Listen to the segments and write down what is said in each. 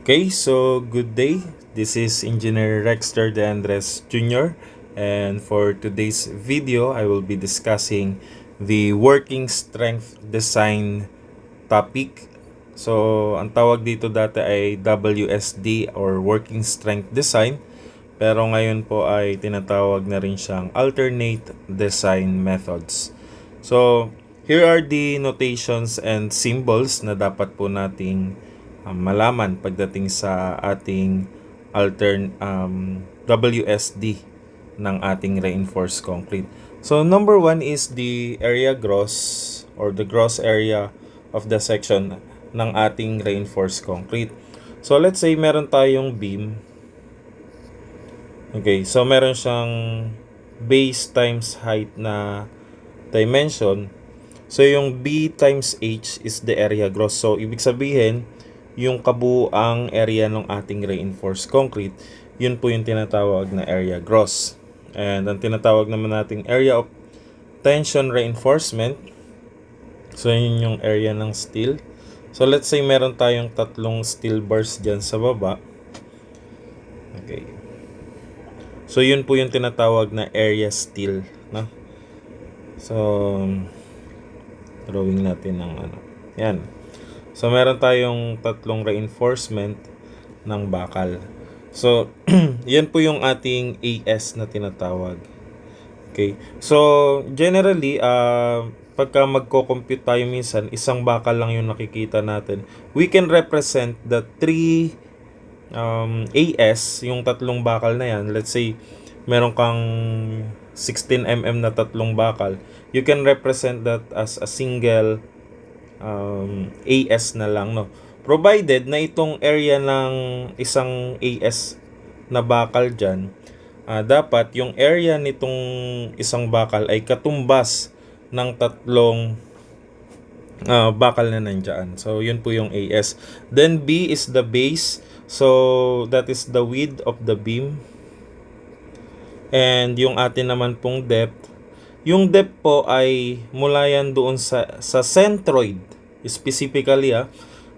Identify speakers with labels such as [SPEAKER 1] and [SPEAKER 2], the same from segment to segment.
[SPEAKER 1] Okay, so good day. This is Engineer Rexter De Andres Jr. And for today's video, I will be discussing the working strength design topic. So, ang tawag dito dati ay WSD or working strength design. Pero ngayon po ay tinatawag na rin siyang alternate design methods. So, here are the notations and symbols na dapat po nating malaman pagdating sa ating WSD ng ating reinforced concrete. So, number one is the area gross or the gross area of the section ng ating reinforced concrete. So, let's say meron tayong beam. Okay, so meron siyang base times height na dimension. So, yung B times H is the area gross. So, ibig sabihin, yung kabuuang area ng ating reinforced concrete, yun po yung tinatawag na area gross. And ang tinatawag naman nating area of tension reinforcement, so yun yung area ng steel. So, let's say meron tayong tatlong steel bars dyan sa baba. Okay. So, yun po yung tinatawag na area steel, no? So, drawing natin ng ano. Yan. So, meron tayong tatlong reinforcement ng bakal. So, yan po yung ating AS na tinatawag. Okay. So, generally, pagka magko-compute tayo minsan, isang bakal lang yung nakikita natin. We can represent the three AS, yung tatlong bakal na yan. Let's say, meron kang 16 mm na tatlong bakal. You can represent that as a single AS na lang, no? Provided na itong area ng isang AS na bakal dyan, dapat yung area nitong isang bakal ay katumbas ng tatlong bakal na nandyan. So, yun po yung AS. Then, B is the base. So, that is the width of the beam. And yung atin naman pong depth. Yung depth po ay mula yan doon sa centroid. Specifically,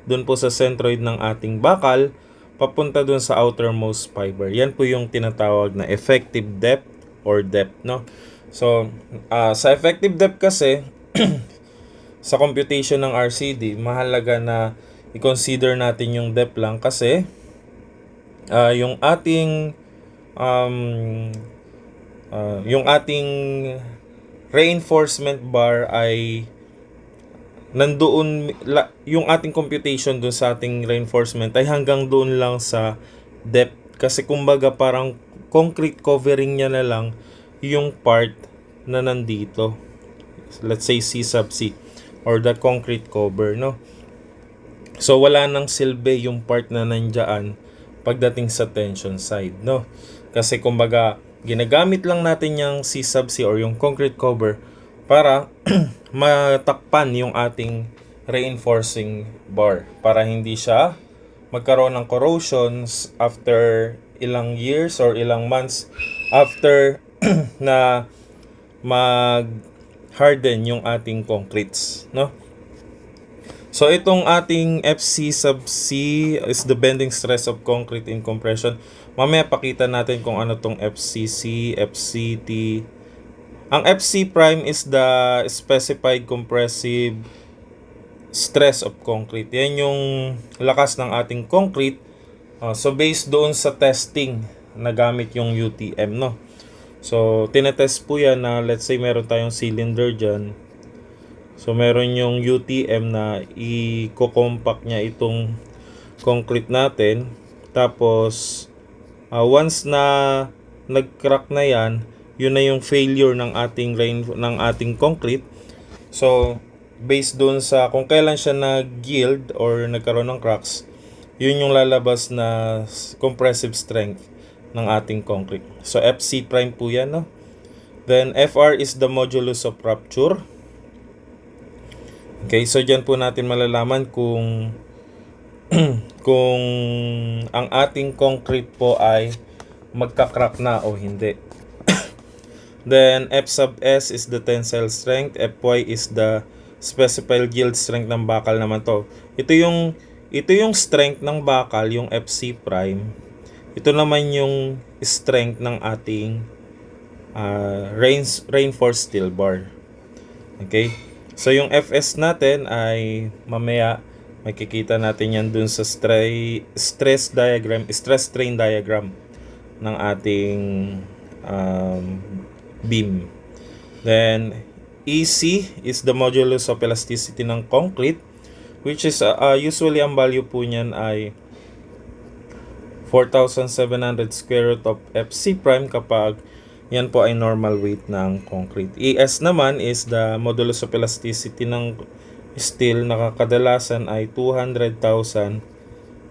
[SPEAKER 1] doon po sa centroid ng ating bakal, papunta doon sa outermost fiber. Yan po yung tinatawag na effective depth or depth, no? So, sa effective depth kasi, sa computation ng RCD, mahalaga na i-consider natin yung depth lang kasi yung ating reinforcement bar ay nandoon, yung ating computation doon sa ating reinforcement ay hanggang doon lang sa depth. Kasi kumbaga parang concrete covering niya na lang yung part na nandito. Let's say C sub C or the concrete cover, no? So, wala nang silbi yung part na nandyan pagdating sa tension side, no? Kasi kumbaga, ginagamit lang natin yung C sub C or yung concrete cover para matakpan yung ating reinforcing bar para hindi siya magkaroon ng corrosions after ilang years or ilang months after na mag-harden yung ating concretes, no? So, itong ating FC sub C is the bending stress of concrete in compression. Mamaya pakita natin kung ano tong FCC, FCT. Ang FC prime is the specified compressive stress of concrete. Yan yung lakas ng ating concrete. So, based doon sa testing na gamit yung UTM, no? So, tinetest po yan na let's say meron tayong cylinder dyan. So, meron yung UTM na i-compact niya itong concrete natin. Tapos, once na nag-crack na yan, yun na yung failure ng ating concrete. So, based doon sa kung kailan siya nag-yield or nagkaroon ng cracks, yun yung lalabas na compressive strength ng ating concrete. So, FC prime po yan, no? Then, FR is the modulus of rupture. Okay, so dyan po natin malalaman kung kung ang ating concrete po ay magka-crack na o hindi. Then, F sub S is the tensile strength. Fy is the specified yield strength ng bakal naman to. Ito yung ito yung strength ng bakal, yung FC prime. Ito naman yung strength ng ating reinforced steel bar. Okay? So yung Fs natin ay mamaya makikita natin yan dun sa stress strain diagram ng ating beam. Then EC is the modulus of elasticity ng concrete, which is usually ang value po niyan ay 4,700 square root of FC prime kapag yan po ay normal weight ng concrete. ES naman is the modulus of elasticity ng steel na kadalasan ay 200,000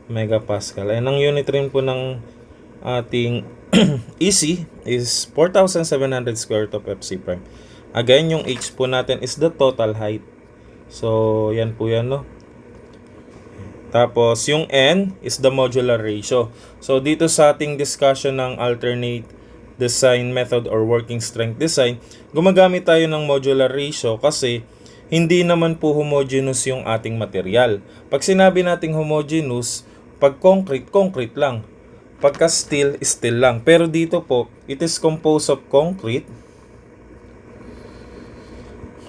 [SPEAKER 1] megapascal. And ang unit rin po ng ating EC is 4,700 square root of FC prime. Again, yung H po natin is the total height. So, yan po yan, no? Tapos, yung N is the modular ratio. So, dito sa ating discussion ng alternate design method or working strength design, gumagamit tayo ng modular ratio kasi hindi naman po homogeneous yung ating material. Pag sinabi nating homogeneous, pag concrete, concrete lang. Pagka steel, steel lang. Pero dito po, it is composed of concrete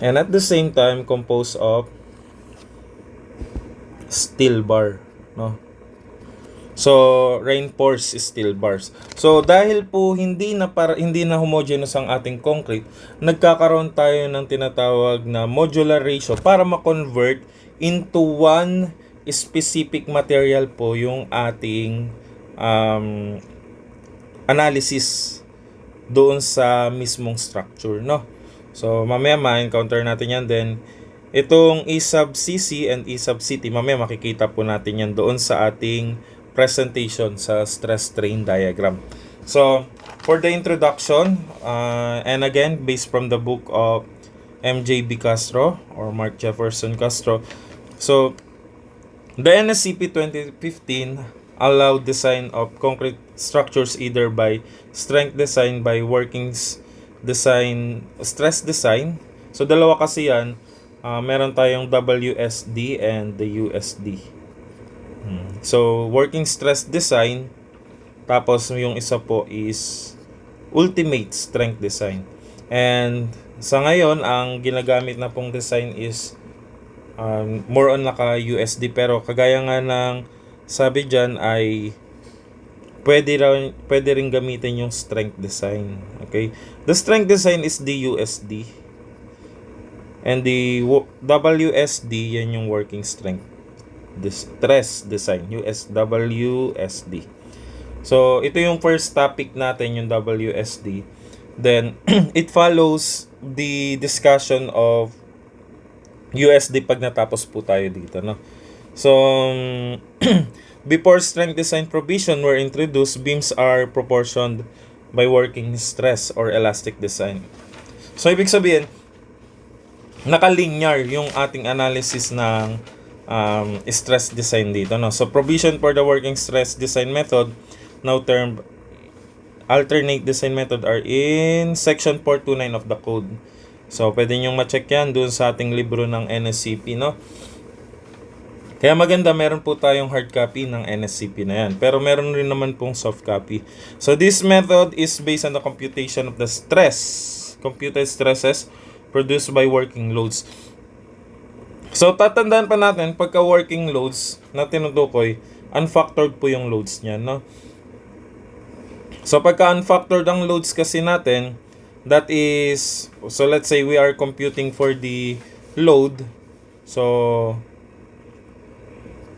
[SPEAKER 1] and at the same time composed of steel bar, no? So reinforced steel bars. So dahil po hindi na homogeneous ang ating concrete, nagkakaroon tayo ng tinatawag na modular ratio para ma-convert into one specific material po yung ating analysis doon sa mismong structure, no? So mamaya ma-encounter natin yan. Then itong E sub CC and E sub CT, mamaya makikita po natin yan doon sa ating presentation sa stress strain diagram. So for the introduction, and again based from the book of MJB Castro or Mark Jefferson Castro, so the NSCP 2015 allowed design of concrete structures either by strength design, by workings design, stress design. So dalawa kasi yan, meron tayong WSD and the USD. So working stress design, tapos yung isa po is ultimate strength design. And sa ngayon, ang ginagamit na pong design is more on naka USD, pero kagaya nga ng sabi dyan ay pwede rin gamitin yung strength design. Okay? The strength design is the USD. And the WSD, yan yung working strength. This stress design, WSD. So, ito yung first topic natin, yung WSD. Then, it follows the discussion of USD pag natapos po tayo dito, no? So, before strength design provision were introduced, beams are proportioned by working stress or elastic design. So, ibig sabihin, nakalinear yung ating analysis ng stress design dito, no? So provision for the working stress design method, now termed alternate design method, are in section 429 of the code. So pwede nyo ma-check yan dun sa ating libro ng NSCP, no? Kaya maganda, meron po tayong hard copy ng NSCP na yan, pero meron rin naman pong soft copy. So this method is based on the computation of the computed stresses produced by working loads. So, tatandaan pa natin, pagka working loads na tinutukoy, unfactored po yung loads niyan, no? So, pagka unfactored ang loads kasi natin, that is, so let's say we are computing for the load. So,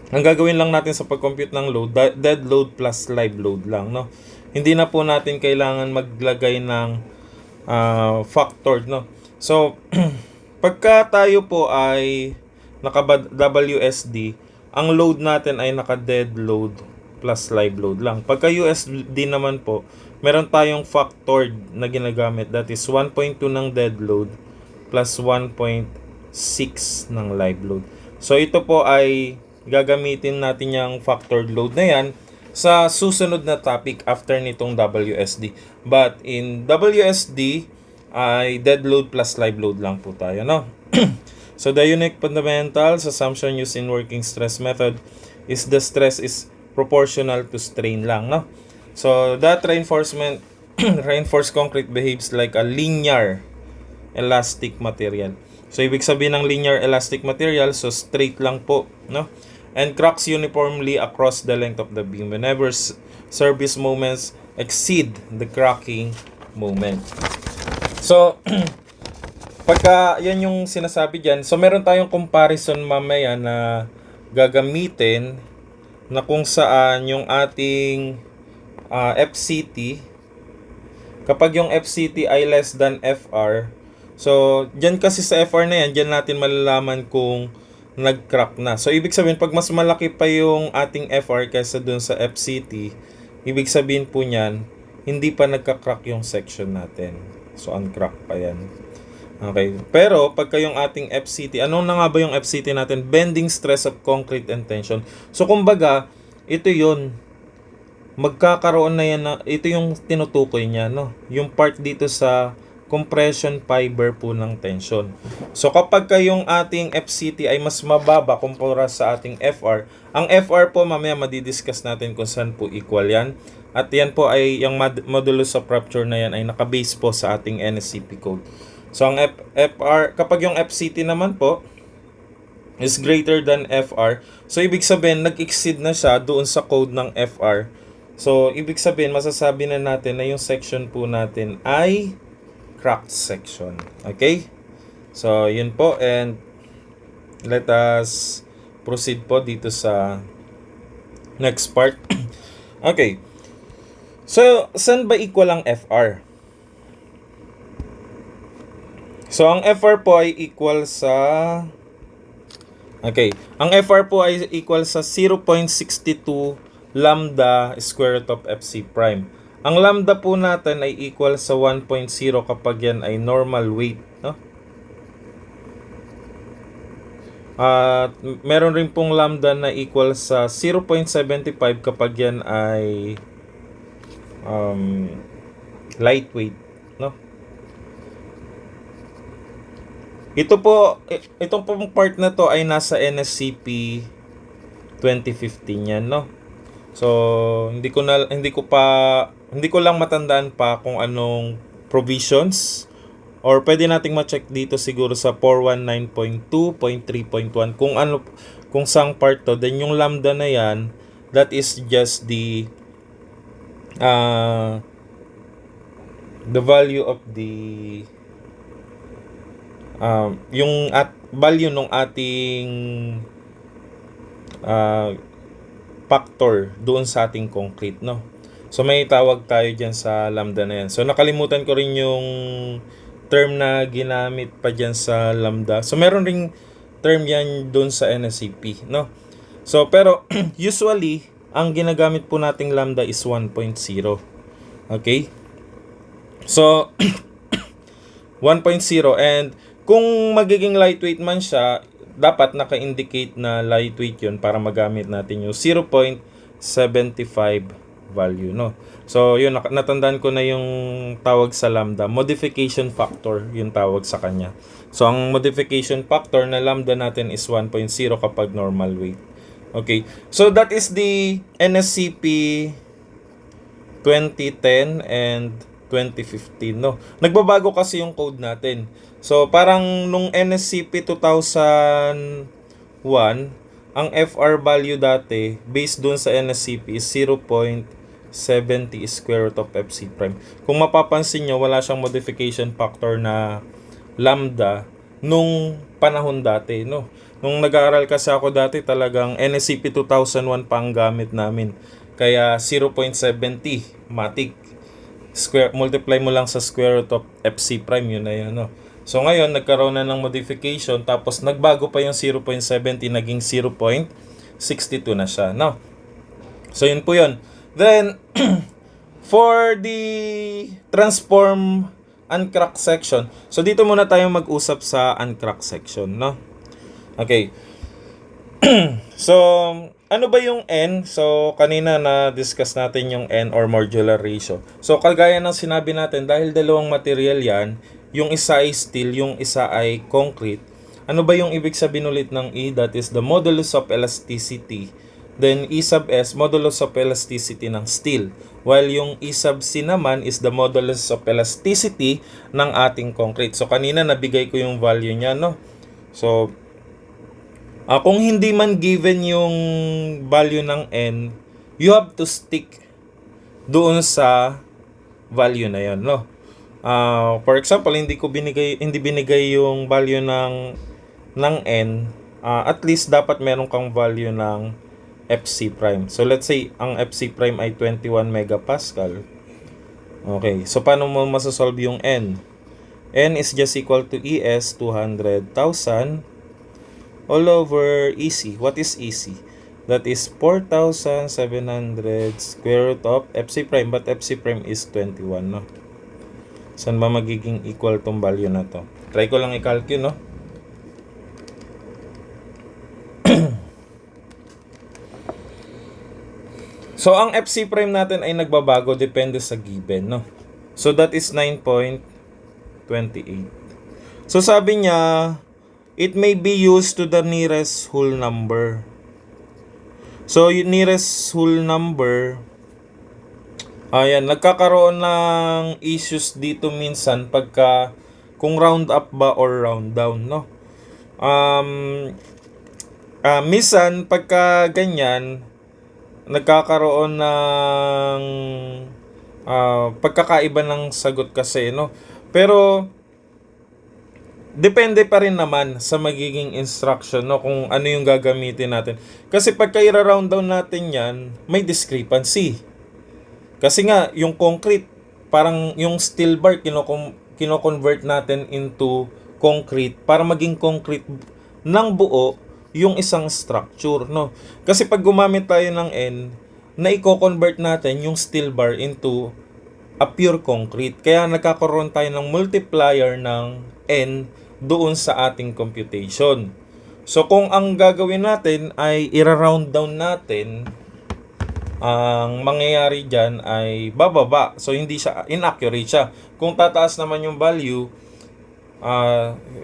[SPEAKER 1] ang gagawin lang natin sa pag-compute ng load, dead load plus live load lang, no? Hindi na po natin kailangan maglagay ng factored, no? So, pagka tayo po ay naka-WSD, ang load natin ay naka-dead load plus live load lang. Pagka USD naman po, meron tayong factored na ginagamit. That is 1.2 ng dead load plus 1.6 ng live load. So, ito po ay gagamitin natin yung factored load na yan sa susunod na topic after nitong WSD. But in WSD, ay dead load plus live load lang po tayo, no? So the unique fundamentals assumption used in working stress method is the stress is proportional to strain lang, no? So that reinforcement reinforced concrete behaves like a linear elastic material. So ibig sabihin ng linear elastic material, so straight lang po, no? And cracks uniformly across the length of the beam whenever service moments exceed the cracking moment. So pagka yan yung sinasabi dyan, so meron tayong comparison mamaya na gagamitin na kung saan yung ating FCT, kapag yung FCT ay less than FR, so dyan kasi sa FR na yan, dyan natin malalaman kung nag-crack na. So ibig sabihin, pag mas malaki pa yung ating FR kaysa dun sa FCT, ibig sabihin po niyan, hindi pa nagka-crack yung section natin. So uncrack pa yan. Okay. Pero pagka yung ating FCT, ano na nga ba yung FCT natin? Bending stress of concrete and tension. So kumbaga, ito yun. Magkakaroon na yan na, ito yung tinutukoy niya, no? Yung part dito sa compression fiber po ng tension. So kapag yung ating FCT ay mas mababa kumpara sa ating FR, ang FR po mamaya madidiscuss natin kung saan po equal yan. At yan po ay yung modulus of rupture na yan ay nakabase po sa ating NSCP code. So ang FR, kapag yung FCT naman po is greater than FR, so ibig sabihin nag-exceed na siya doon sa code ng FR. So ibig sabihin masasabi na natin na yung section po natin ay cracked section. Okay? So, yun po. And let us proceed po dito sa next part. Okay. So, saan ba equal ang FR? So, ang FR po ay equal sa... Okay. Ang FR po ay equal sa 0.62 lambda square root of FC prime. Ang lambda po natin ay equal sa 1.0 kapag yan ay normal weight, no? At meron rin pong lambda na equal sa 0.75 kapag yan ay lightweight, no? Itong pong part na to ay nasa NSCP 2015 yan, no? So, hindi ko lang matandaan pa kung anong provisions, or pwede nating ma-check dito siguro sa 419.2.3.1 kung saang part to. Then yung lambda na yan, that is just the value of the yung value ng ating factor doon sa ating concrete, no? So may tawag tayo dyan sa lambda na yan. So nakalimutan ko rin yung term na ginamit pa dyan sa lambda. So meron ring term yan doon sa NSCP, no? So pero usually ang ginagamit po nating lambda is 1.0. Okay? So 1.0, and kung magiging lightweight man siya, dapat naka-indicate na lightweight yun para magamit natin yung 0.75 value, no? So, yun, natandaan ko na yung tawag sa lambda. Modification factor yung tawag sa kanya. So, ang modification factor na lambda natin is 1.0 kapag normal weight. Okay. So, that is the NSCP 2010 and 2015, no? Nagbabago kasi yung code natin. So, parang nung NSCP 2001, ang FR value dati, based dun sa NSCP, is 0.70 square root of FC prime. Kung mapapansin nyo, wala siyang modification factor na lambda nung panahon dati, no? Nung nag-aaral kasi ako dati, talagang NSCP 2001 pa ang gamit namin. Kaya 0.70, matik. Multiply mo lang sa square root of FC prime, yun na yun, no? So ngayon, nagkaroon na ng modification, tapos nagbago pa yung 0.70, naging 0.62 na siya, no? So yun po yun. Then, for the transform uncrack section, so dito muna tayo mag-usap sa uncrack section, no? Okay. So, ano ba yung N? So, kanina na-discuss natin yung N or modular ratio. So, kagaya ng sinabi natin, dahil dalawang material yan, yung isa ay steel, yung isa ay concrete. Ano ba yung ibig sabihin ulit ng E? That is the modulus of elasticity Then E sub S, modulus of elasticity ng steel. While yung E sub C naman is the modulus of elasticity ng ating concrete. So kanina nabigay ko yung value niya, no? So kung hindi man given yung value ng N, you have to stick doon sa value na yon, no? For example, hindi binigay yung value ng N, at least dapat meron kang value ng FC prime. So let's say ang FC prime ay 21 megapascal. Okay, so paano mo masosolve yung N? N is just equal to ES 200,000 all over EC. What is EC? That is 4,700 square root of FC prime, but FC prime is 21, no? Saan ba magiging equal tong value na to? Try ko lang i-calculate, no? So, ang FC prime natin ay nagbabago depende sa given, no? So, that is 9.28. So, sabi niya, it may be used to the nearest whole number. So, yung nearest whole number, ayan, nagkakaroon ng issues dito minsan pagka kung round up ba or round down, no? Minsan, pagka ganyan, nagkakaroon ng pagkakaiba ng sagot kasi, no? Pero depende pa rin naman sa magiging instruction, no, kung ano yung gagamitin natin. Kasi pagka i-round down natin yan, may discrepancy. Kasi nga, yung concrete, parang yung steel bar, kino-convert natin into concrete para maging concrete ng buo yung isang structure, no? Kasi pag gumamit tayo ng N, na i-convert natin yung steel bar into a pure concrete. Kaya nagkakaroon tayo ng multiplier ng N doon sa ating computation. So kung ang gagawin natin ay i-round down natin, ang mangyayari dyan ay bababa. So hindi siya, inaccurate siya. Kung tataas naman yung value,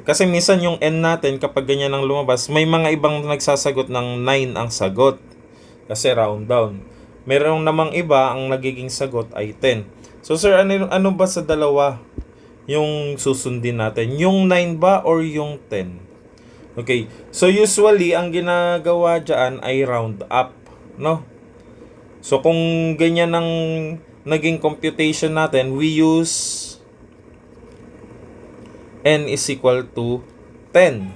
[SPEAKER 1] kasi minsan yung N natin kapag ganyan ang lumabas, may mga ibang nagsasagot ng 9 ang sagot kasi round down. Meron namang iba ang nagiging sagot ay 10. So sir, ano ba sa dalawa yung susundin natin? Yung 9 ba or yung 10? Okay, so usually ang ginagawa dyan ay round up, no? So kung ganyan ang naging computation natin, we use N is equal to 10.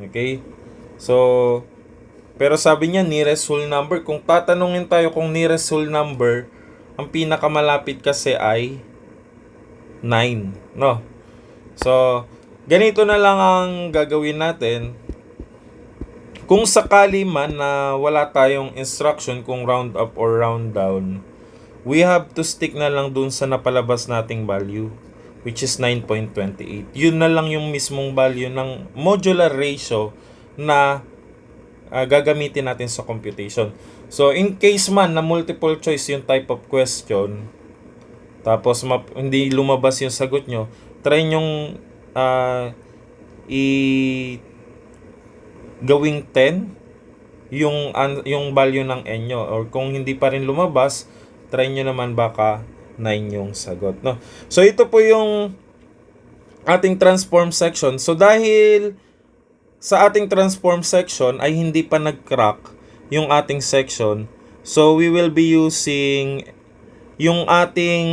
[SPEAKER 1] Okay? So, pero sabi niya nearest whole number. Kung tatanungin tayo kung nearest whole number, ang pinakamalapit kasi ay 9. No? So, ganito na lang ang gagawin natin. Kung sakali man na wala tayong instruction kung round up or round down, we have to stick na lang dun sa napalabas nating value, which is 9.28. Yun na lang yung mismong value ng modular ratio na gagamitin natin sa computation. So, in case man na multiple choice yung type of question, tapos hindi lumabas yung sagot nyo, try nyong gawing 10 yung value ng n nyo. Or kung hindi pa rin lumabas, try nyo naman baka 9 yung sagot, no? So ito po yung ating transform section. So dahil sa ating transform section ay hindi pa nag-crack yung ating section, so we will be using yung ating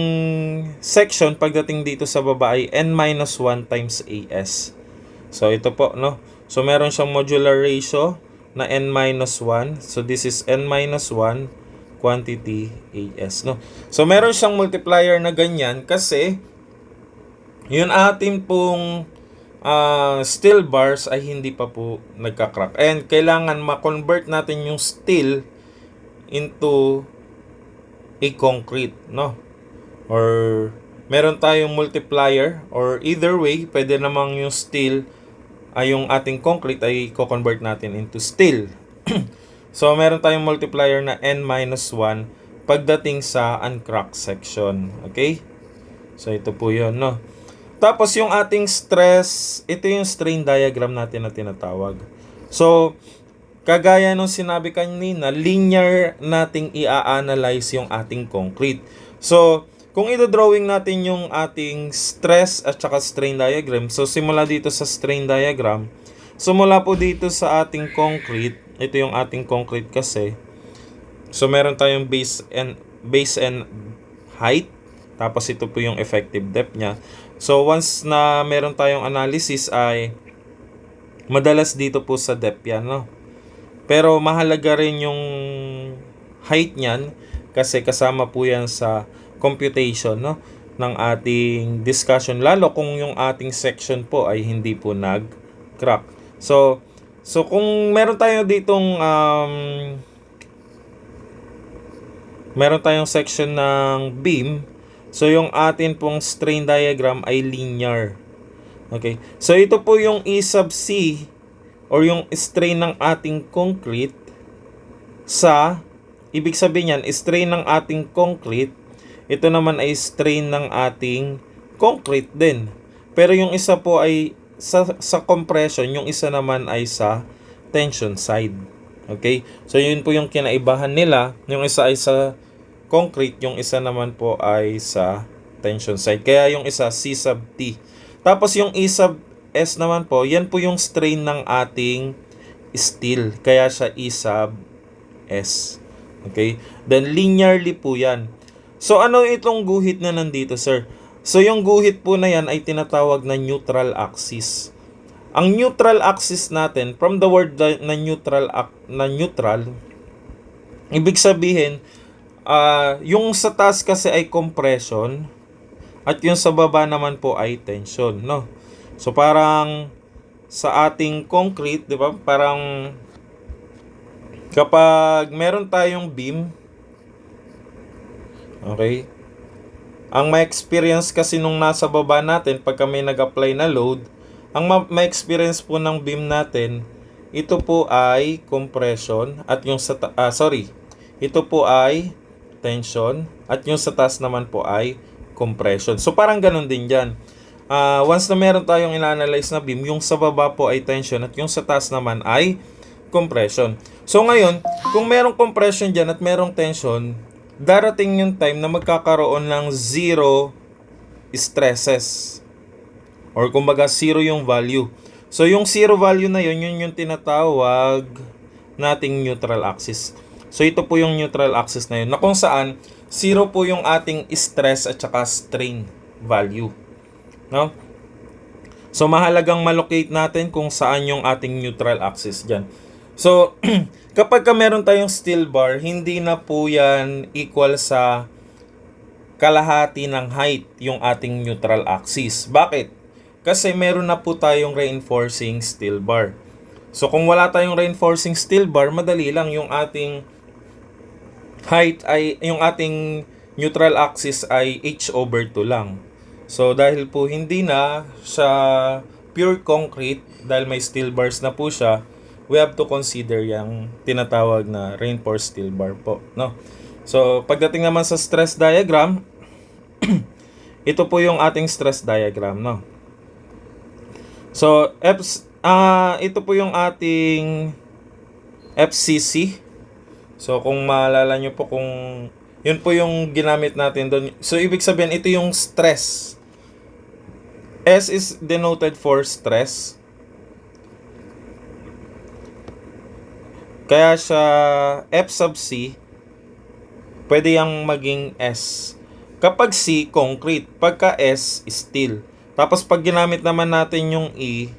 [SPEAKER 1] section pagdating dito sa baba ay n-1 times AS. So ito po, no? So meron siyang modular ratio na n-1. So this is n-1 quantity AS, no? So meron siyang multiplier na ganyan kasi yun atin pong steel bars ay hindi pa po nagka-crack. And kailangan ma-convert natin yung steel into a concrete, no? Or meron tayong multiplier, or either way, pwede namang yung steel ay yung ating concrete ay i-convert natin into steel. So, meron tayong multiplier na n-1 pagdating sa uncracked section. Okay? So, ito po yun, no? Tapos, yung ating stress, ito yung strain diagram natin na tinatawag. So, kagaya nung sinabi kanina, linear nating i-analyze yung ating concrete. So, kung ito-drawing natin yung ating stress at saka strain diagram, so simula dito sa strain diagram, so mula po dito sa ating concrete, ito yung ating concrete kasi, so meron tayong base and height, tapos ito po yung effective depth niya. So once na meron tayong analysis ay madalas dito po sa depth yan, no? Pero mahalaga rin yung height niyan kasi kasama po yan sa computation, no, ng ating discussion, lalo kung yung ating section po ay hindi po nag-crack. So kung meron tayo ditong meron tayong section ng beam, so yung atin pong strain diagram ay linear. Okay? So ito po yung E sub C or yung strain ng ating concrete sa, ibig sabihin yan, strain ng ating concrete, ito naman ay strain ng ating concrete din. Pero yung isa po ay sa compression, yung isa naman ay sa tension side. Okay? So yun po yung kinaibahan nila. Yung isa ay sa concrete, yung isa naman po ay sa tension side. Kaya yung isa C sub T. Tapos yung E sub S naman po, yan po yung strain ng ating steel. Kaya siya E sub S. Okay? Then linearly po yan. So ano itong guhit na nandito, sir? So yung guhit po na yan ay tinatawag na neutral axis. Ang neutral axis natin, from the word na neutral, ibig sabihin, yung sa taas kasi ay compression at yung sa baba naman po ay tension, no? So parang sa ating concrete, 'di ba? Parang kapag meron tayong beam, okay? Ang ma-experience kasi nung nasa baba natin pagka may nag-apply na load, ang ma-experience po ng beam natin, ito po ay compression at yung sa ito po ay tension at yung sa taas naman po ay compression. So parang ganun din diyan. Once na meron tayong ina-analyze na beam, yung sa baba po ay tension at yung sa taas naman ay compression. So ngayon, kung merong compression diyan at merong tension, darating yung time na magkakaroon ng zero stresses or kumbaga zero yung value. So yung zero value na yun yung tinatawag nating neutral axis. So ito po yung neutral axis na yun, na kung saan zero po yung ating stress at saka strain value, no? So mahalagang malocate natin kung saan yung ating neutral axis diyan. So kapag meron tayong steel bar, hindi na po yan equal sa kalahati ng height yung ating neutral axis. Bakit? Kasi meron na po tayong reinforcing steel bar. So kung wala tayong reinforcing steel bar, madali lang, yung ating height ay, yung ating neutral axis ay h/2 lang. So dahil po hindi na siya pure concrete, dahil may steel bars na po siya, we have to consider yung tinatawag na reinforced steel bar po, no? So pagdating naman sa stress diagram, ito po yung ating stress diagram, no? So ito po yung ating FCC. So kung maalala nyo po, kung yun po yung ginamit natin doon. So ibig sabihin, ito yung stress. S is denoted for stress. Kaya siya F sub C, pwede yang maging S. Kapag C, concrete. Pagka S, steel. Tapos pag ginamit naman natin yung E,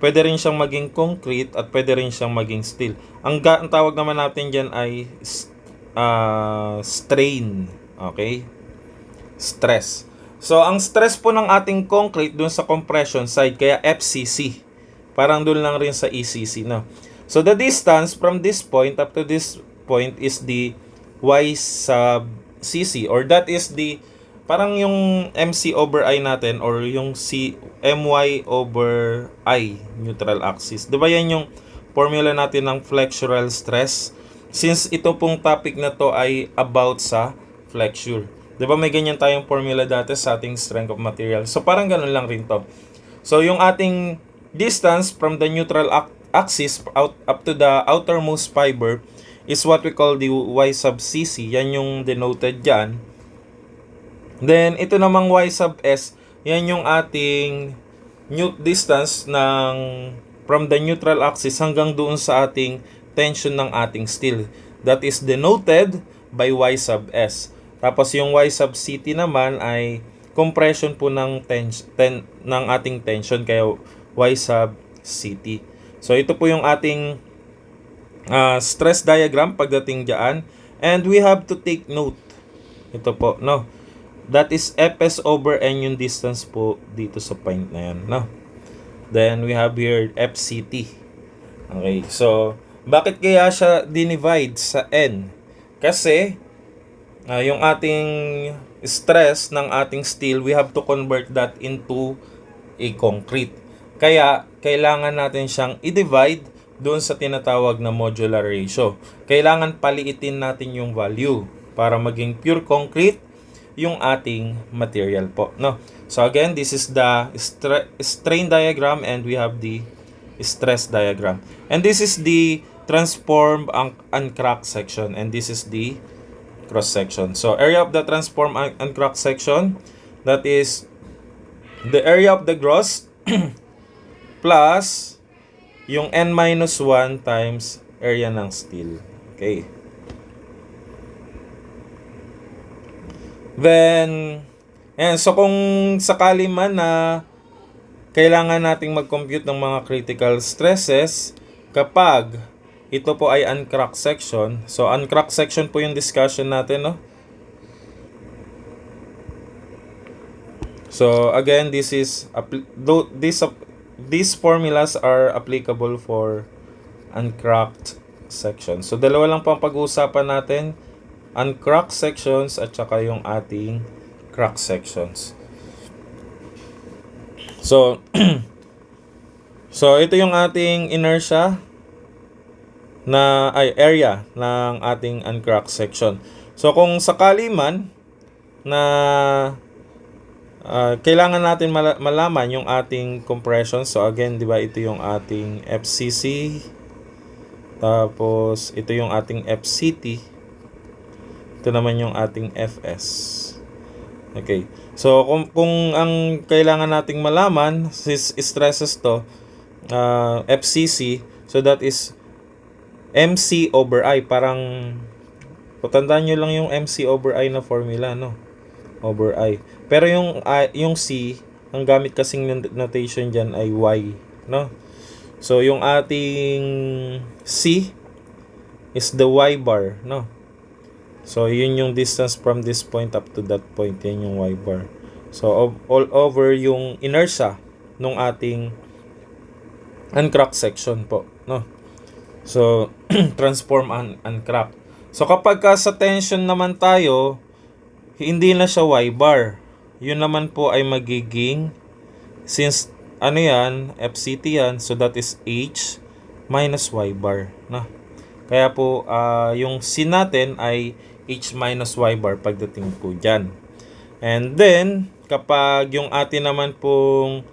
[SPEAKER 1] pwede rin siyang maging concrete at pwede rin siyang maging steel. Ang tawag naman natin dyan ay strain. Okay? Stress. So, ang stress po ng ating concrete dun sa compression side, kaya FCC. Parang dun lang rin sa ECC, no? So, the distance from this point up to this point is the Y sub CC, or that is the, parang yung MC over I natin, or yung MY over I, neutral axis. Diba yan yung formula natin ng flexural stress? Since ito pong topic na to ay about sa flexure. Diba may ganyan tayong formula dati sa ating strength of material. So parang ganun lang rin to. So yung ating distance from the neutral axis up to the outermost fiber is what we call the y sub cc. Yan yung denoted dyan. Then, ito namang y sub s, yan yung ating distance from the neutral axis hanggang doon sa ating tension ng ating steel. That is denoted by y sub s. Tapos yung y sub ct naman ay compression po ng ating tension, kaya y sub ct. So, ito po yung ating stress diagram pagdating dyan. And we have to take note. Ito po, no? That is Fs over N yung distance po dito sa point na yan, no? Then, we have here FCT. Okay, so, bakit kaya siya dinivide sa N? Kasi, yung ating stress ng ating steel, we have to convert that into a concrete. Kaya, kailangan natin siyang i-divide doon sa tinatawag na modular ratio. Kailangan paliitin natin yung value para maging pure concrete yung ating material po, no? So again, this is the strain diagram and we have the stress diagram. And this is the transform and crack section and this is the cross section. So area of the transform and crack section, that is the area of the gross plus yung n-1 times area ng steel. Okay. Then, so kung sakali man na kailangan nating mag-compute ng mga critical stresses kapag ito po ay uncracked section. So, uncracked section po yung discussion natin, no? So, again, these formulas are applicable for uncracked section. So, dalawa lang pang pag-uusapan natin, uncracked sections at saka yung ating crack sections. So, ito yung ating inertia area ng ating uncracked section. So, kung sakali man na kailangan natin malaman yung ating compression. So, again, di ba, ito yung ating FCC. Tapos, ito yung ating FCT. Ito naman yung ating Fs. Okay. So, kung ang kailangan nating malaman, stresses to, FCC, so that is MC over I. Parang, patandaan nyo lang yung MC over I na formula, no? Over I. Pero yung C, ang gamit kasing notation dyan ay Y, no? So, yung ating C is the Y bar, no? So, yun yung distance from this point up to that point. Yan yung Y bar. So, all over yung inertia nung ating uncracked section po, no? So, transform uncrack. So, kapag sa tension naman tayo, hindi na siya Y bar. Yun naman po ay magiging, since, FCT yan, so that is H minus Y bar, no? Kaya po, yung C natin ay H minus Y bar pagdating po dyan. And then, kapag yung atin naman pong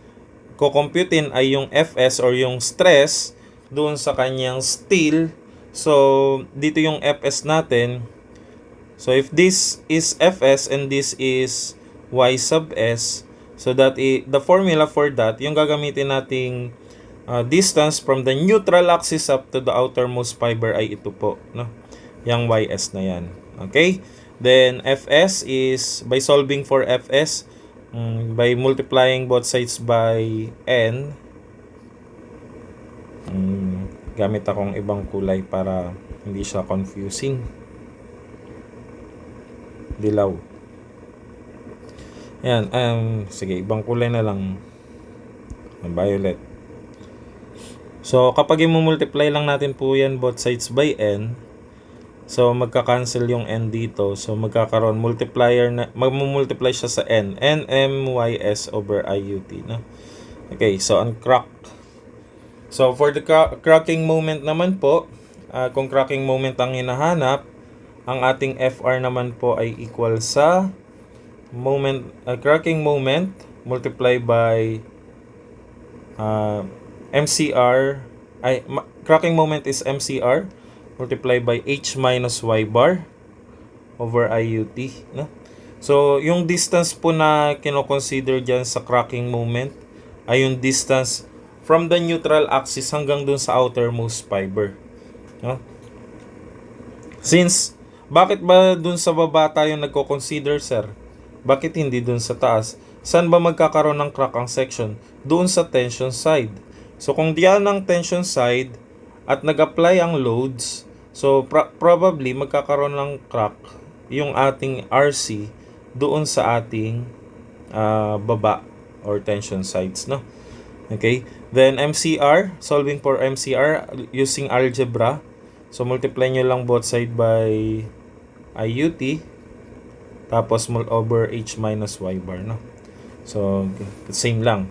[SPEAKER 1] kukomputin ay yung Fs or yung stress doon sa kanyang steel, so dito yung Fs natin. So if this is Fs and this is Y sub S, so that the formula for that, yung gagamitin nating distance from the neutral axis up to the outermost fiber ay ito po, no? Yung Ys na yan. Okay? Then, Fs is, by solving for Fs, by multiplying both sides by N, gamit akong ibang kulay para hindi siya confusing. Dilaw. Yan, sige, ibang kulay na lang. Violet. So, kapag i-multiply lang natin po yan both sides by N, so, magka-cancel yung N dito. So, magkakaroon multiplier na, magmumultiply siya sa N. NMYS over IUT, no? Okay, so, uncrack. So, for the cracking moment naman po, kung cracking moment ang hinahanap, ang ating FR naman po ay equal sa cracking moment multiply by MCR cracking moment is MCR multiplied by H minus Y bar over IUT, no? So, yung distance po na kino-consider dyan sa cracking moment ay yung distance from the neutral axis hanggang dun sa outermost fiber, no? Since, bakit ba dun sa baba tayo nagko-consider, sir? Bakit hindi dun sa taas? Saan ba magkakaroon ng crack ang section? Doon sa tension side. So, kung diyan ang tension side at nag-apply ang loads, so probably magkakaroon ng crack yung ating RC doon sa ating baba or tension sides, no? Okay? Then MCR, solving for MCR using algebra. So multiply nyo lang both side by IUT tapos over H minus Y bar, no? So same lang.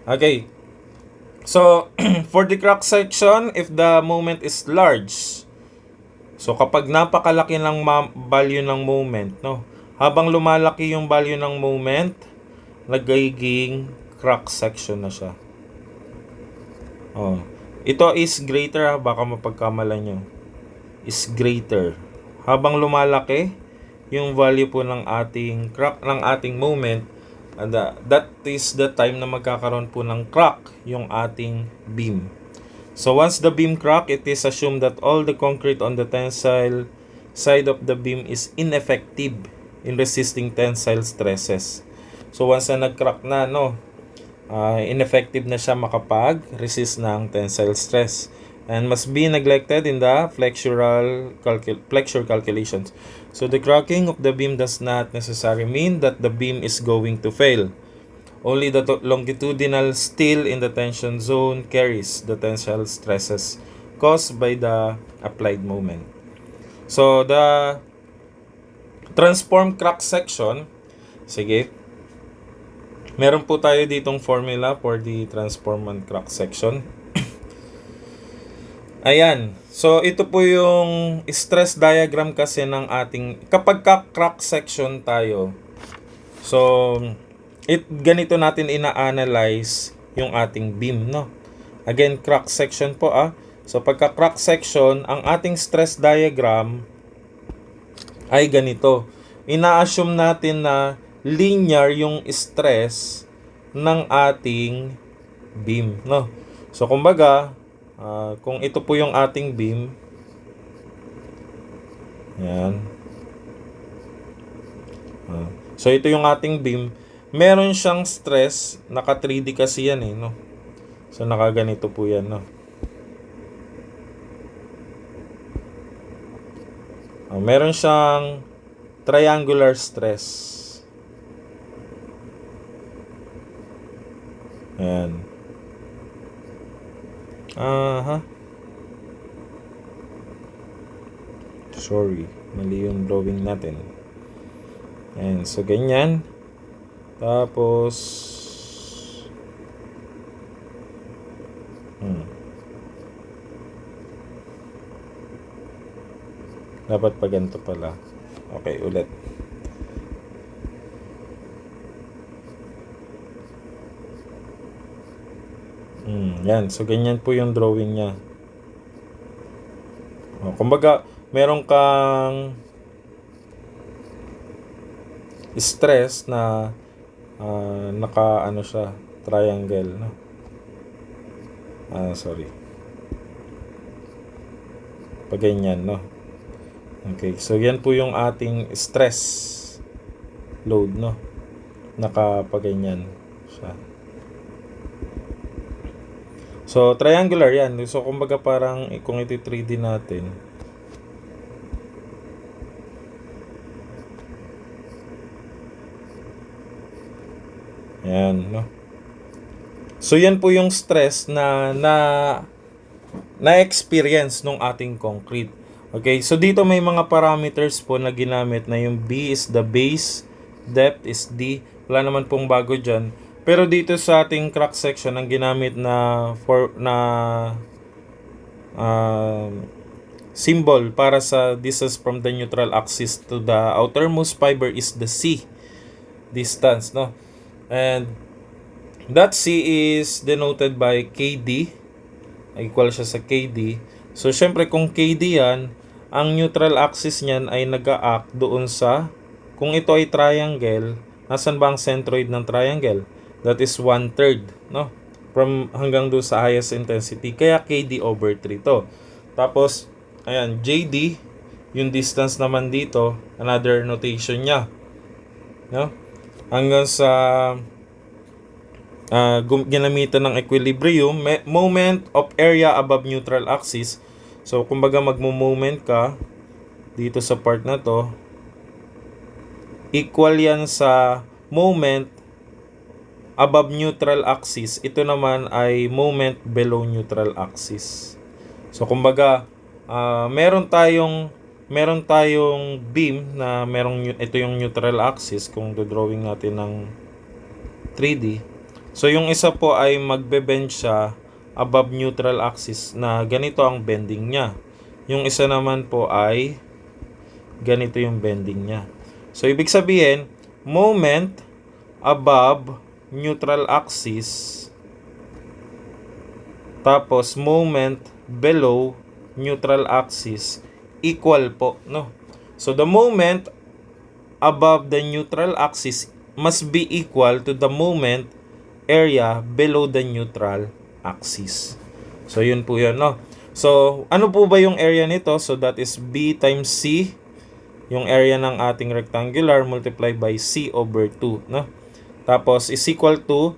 [SPEAKER 1] Okay. So for the crack section, if the moment is large, so kapag napakalaki ng value ng moment, no? Habang lumalaki yung value ng moment, nagiging crack section na siya. Oh. Ito is greater, baka mapagkamalan nyo. Is greater. Habang lumalaki yung value po ng ating crack ng ating moment, and that is the time na magkakaroon po ng crack yung ating beam. So once the beam crack, it is assumed that all the concrete on the tensile side of the beam is ineffective in resisting tensile stresses. So once na nag-crack na, no, ineffective na siya makapag-resist ng tensile stress and must be neglected in the flexure calculations. So the cracking of the beam does not necessarily mean that the beam is going to fail. Only the longitudinal steel in the tension zone carries the tensile stresses caused by the applied moment. So the transform crack section, sige, meron po tayo ditong formula for the transform and crack section. Ayan. So, ito po yung stress diagram kasi ng ating, kapag crack section tayo, so, ganito natin ina-analyze yung ating beam, no? Again, crack section po, So, pagka crack section, ang ating stress diagram ay ganito. Ina-assume natin na linear yung stress ng ating beam, no? So, kumbaga, kung ito po yung ating beam, yan. So, ito yung ating beam. Meron siyang stress, naka 3D kasi yan no? So, nakaganito po yan, no? Meron siyang triangular stress. Ayan. Sorry, mali yung drawing natin. Ayan, so ganyan. Tapos dapat pa ganito pala. Okay, ulit. Yan, so ganyan po yung drawing niya. Kumbaga, meron kang stress na naka siya, triangle, no? Sorry. Pag ganyan, no? Okay, so yan po yung ating stress load, no? Nakapaganyan siya. So, triangular yan. So, kumbaga parang kung ito 3D natin. Yan, no? So, yan po yung stress na-experience nung ating concrete. Okay, so dito may mga parameters po na ginamit na yung B is the base, depth is D. Wala naman pong bago dyan. Pero dito sa ating crack section, ang ginamit na symbol para sa distance from the neutral axis to the outermost fiber is the C distance, no? And that C is denoted by KD. equal siya sa KD. So, syempre kung KD yan, ang neutral axis niyan ay nag-a-act doon sa, kung ito ay triangle, nasan ba ang centroid ng triangle? That is 1/3, no? From hanggang doon sa highest intensity. Kaya KD over 3 to. Tapos, ayan, JD, yung distance naman dito, another notation niya. No? Hanggang sa ginamitan ng equilibrium, moment of area above neutral axis. So, kumbaga magmo-moment ka dito sa part na to, equal yan sa moment above neutral axis. Ito naman ay moment below neutral axis. So, kumbaga, meron tayong beam na ito yung neutral axis kung drawing natin ng 3D. So, yung isa po ay magbe-bend siya above neutral axis na ganito ang bending niya. Yung isa naman po ay ganito yung bending niya. So, ibig sabihin, moment above neutral axis tapos moment below neutral axis equal po, no? So, the moment above the neutral axis must be equal to the moment area below the neutral axis. So, yun po yun, no? So, ano po ba yung area nito? So, that is B times C, yung area ng ating rectangular, multiply by C over 2, no? Tapos, is equal to,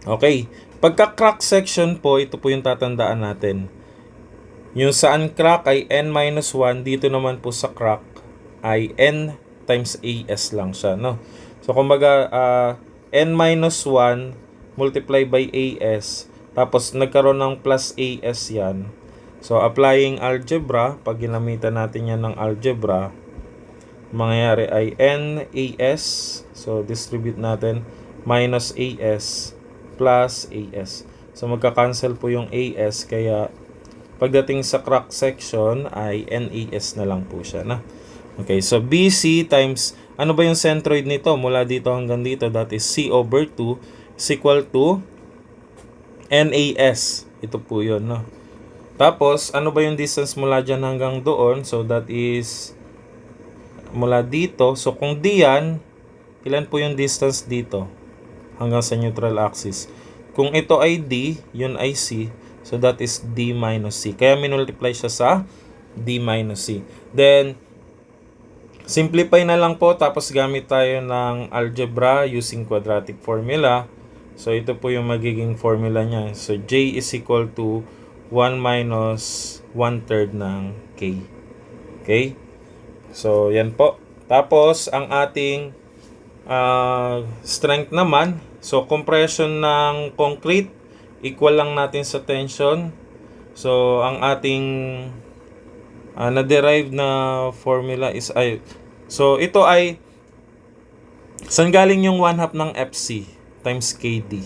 [SPEAKER 1] okay, pagka-crack section po, ito po yung tatandaan natin. Yung saan crack ay n-1, dito naman po sa crack ay n times AS lang siya, no? So, kumbaga, n-1 multiply by AS, tapos nagkaroon ng plus AS yan. So, applying algebra, pag ginamitan natin yan ng algebra, mangyayari ay NAS, so distribute natin, minus AS plus AS. So, magka-cancel po yung AS, kaya pagdating sa crack section ay NAS na lang po siya, na. Okay, so BC times, ano ba yung centroid nito? Mula dito hanggang dito, that is C over 2 is equal to NAS. Ito po yun, no? Tapos, ano ba yung distance mula dyan hanggang doon? So, that is mula dito. So, kung D yan, ilan po yung distance dito hanggang sa neutral axis? Kung ito ay D, yun ay C. So, that is D minus C. Kaya minultiply siya sa D minus C. Then, simplify na lang po. Tapos, gamit tayo ng algebra using quadratic formula. So, ito po yung magiging formula niya. So, J is equal to 1 minus 1/3 ng K. Okay? So, yan po. Tapos, ang ating strength naman. So, compression ng concrete, equal lang natin sa tension. So, ang ating na-derive na formula is, so, ito ay, saan galing yung 1/2 ng FC times KD?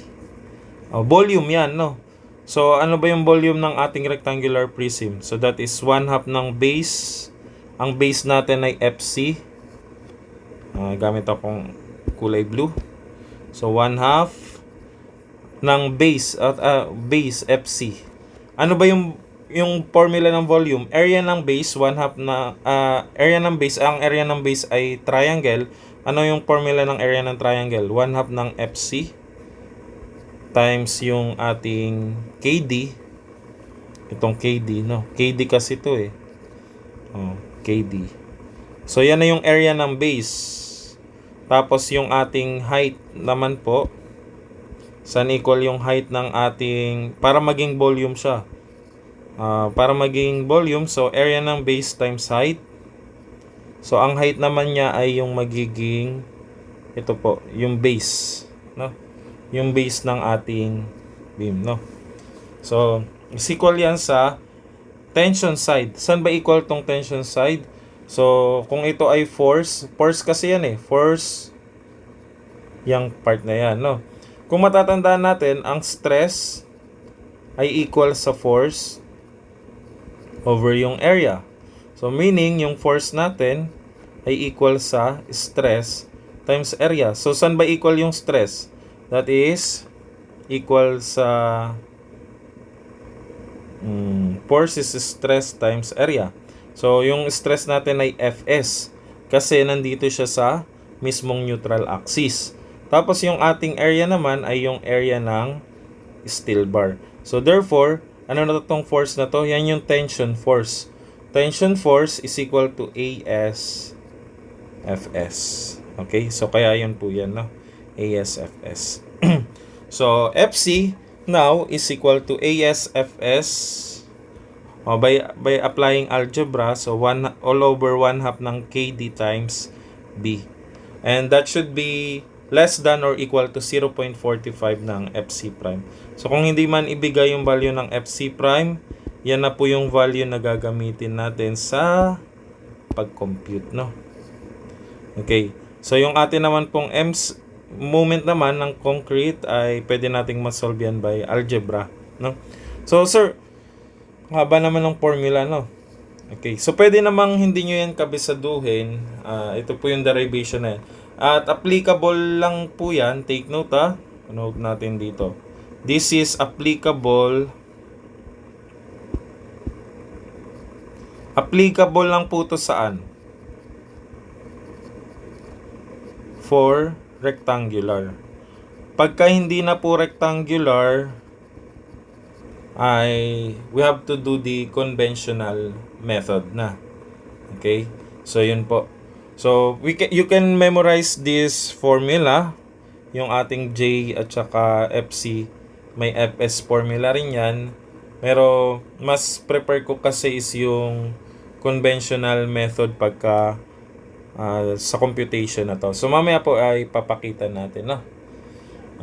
[SPEAKER 1] Volume yan, no? So, ano ba yung volume ng ating rectangular prism? So, that is 1/2 ng base. Ang base natin ay FC. Gamit akong kulay blue. So, 1/2 ng base, base FC. Ano ba yung formula ng volume? Area ng base, 1/2 na, area ng base, ang area ng base ay triangle. Ano yung formula ng area ng triangle? 1/2 ng FC times yung ating KD. Itong KD, no? KD kasi ito eh. KD. So, yan na yung area ng base. Tapos, yung ating height naman po, saan equal yung height ng ating, para maging volume siya. Para maging volume, so, area ng base times height. So, ang height naman niya ay yung magiging, ito po, yung base, no? Yung base ng ating beam, no? So, is equal yan sa tension side. Saan ba equal tong tension side? So, kung ito ay force kasi yan eh. Force, yung part na yan, no? Kung matatandaan natin, ang stress ay equal sa force over yung area. So, meaning, yung force natin ay equal sa stress times area. So, saan ba equal yung stress? That is equal sa force is stress times area. So, yung stress natin ay Fs kasi nandito siya sa mismong neutral axis. Tapos, yung ating area naman ay yung area ng steel bar. So, therefore, ano na itong force na to? Yan yung tension force. Tension force is equal to AS Fs. Okay? So, kaya yun po yan, no? AS Fs. So, Fc now is equal to AS Fs. By applying algebra, so all over 1/2 ng KD times B. And that should be less than or equal to 0.45 ng Fc prime. So kung hindi man ibigay yung value ng Fc prime, yan na po yung value na gagamitin natin sa pag-compute, no? Okay. So yung atin naman pong moment naman ng concrete ay pwede nating ma-solve yan by algebra, no? So sir, haba naman ng formula, no? Okay, so pwede namang hindi nyo yan kabisaduhin. Ito po yung derivation na yan. At applicable lang po yan. Take note, ha? Note natin dito. This is applicable. Applicable lang po to saan? For rectangular. Pagka hindi na po rectangular, we have to do the conventional method na. Okay? So, yun po. So, you can memorize this formula. Yung ating J at saka FC. May Fs formula rin yan. Pero, mas prefer ko kasi is yung conventional method pagka sa computation na to. So, mamaya po ay papakita natin, no?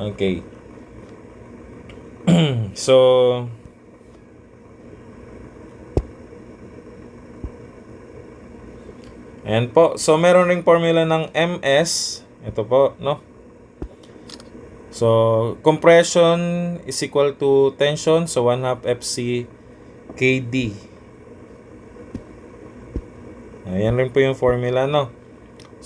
[SPEAKER 1] Okay. So, ayan po. So, meron ring formula ng MS. Ito po, no? So, compression is equal to tension. So, 1/2 Fc KD. Ayan rin po yung formula, no?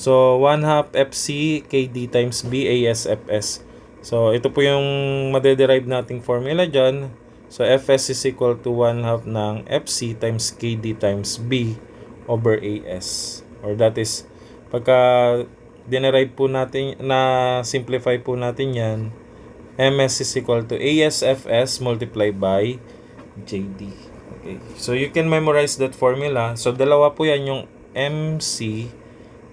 [SPEAKER 1] So, 1/2 Fc KD times B ASFS. So, ito po yung madederive nating formula dyan. So, Fs is equal to 1/2 ng Fc times KD times B over AS. Or that is, pagka dinerive po natin, na simplify po natin yan, Ms is equal to ASFS multiplied by JD. Okay. So, you can memorize that formula. So, dalawa po yan, yung MC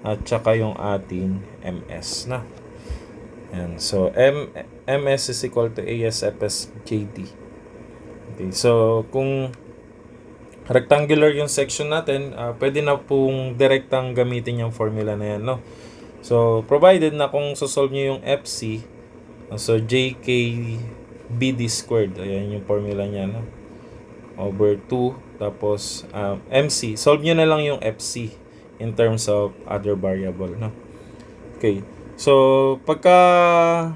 [SPEAKER 1] at saka yung ating MS na. Yan. So, MS is equal to ASFS JD. Okay. So, kung rectangular yung section natin, pwede na pong direktang gamitin yung formula na yan, no? So, provided na kung sosolve nyo yung FC, so JKBD squared, ayan yung formula niya, no? Over 2, tapos MC, solve nyo na lang yung FC in terms of other variable, no? Okay, so pagka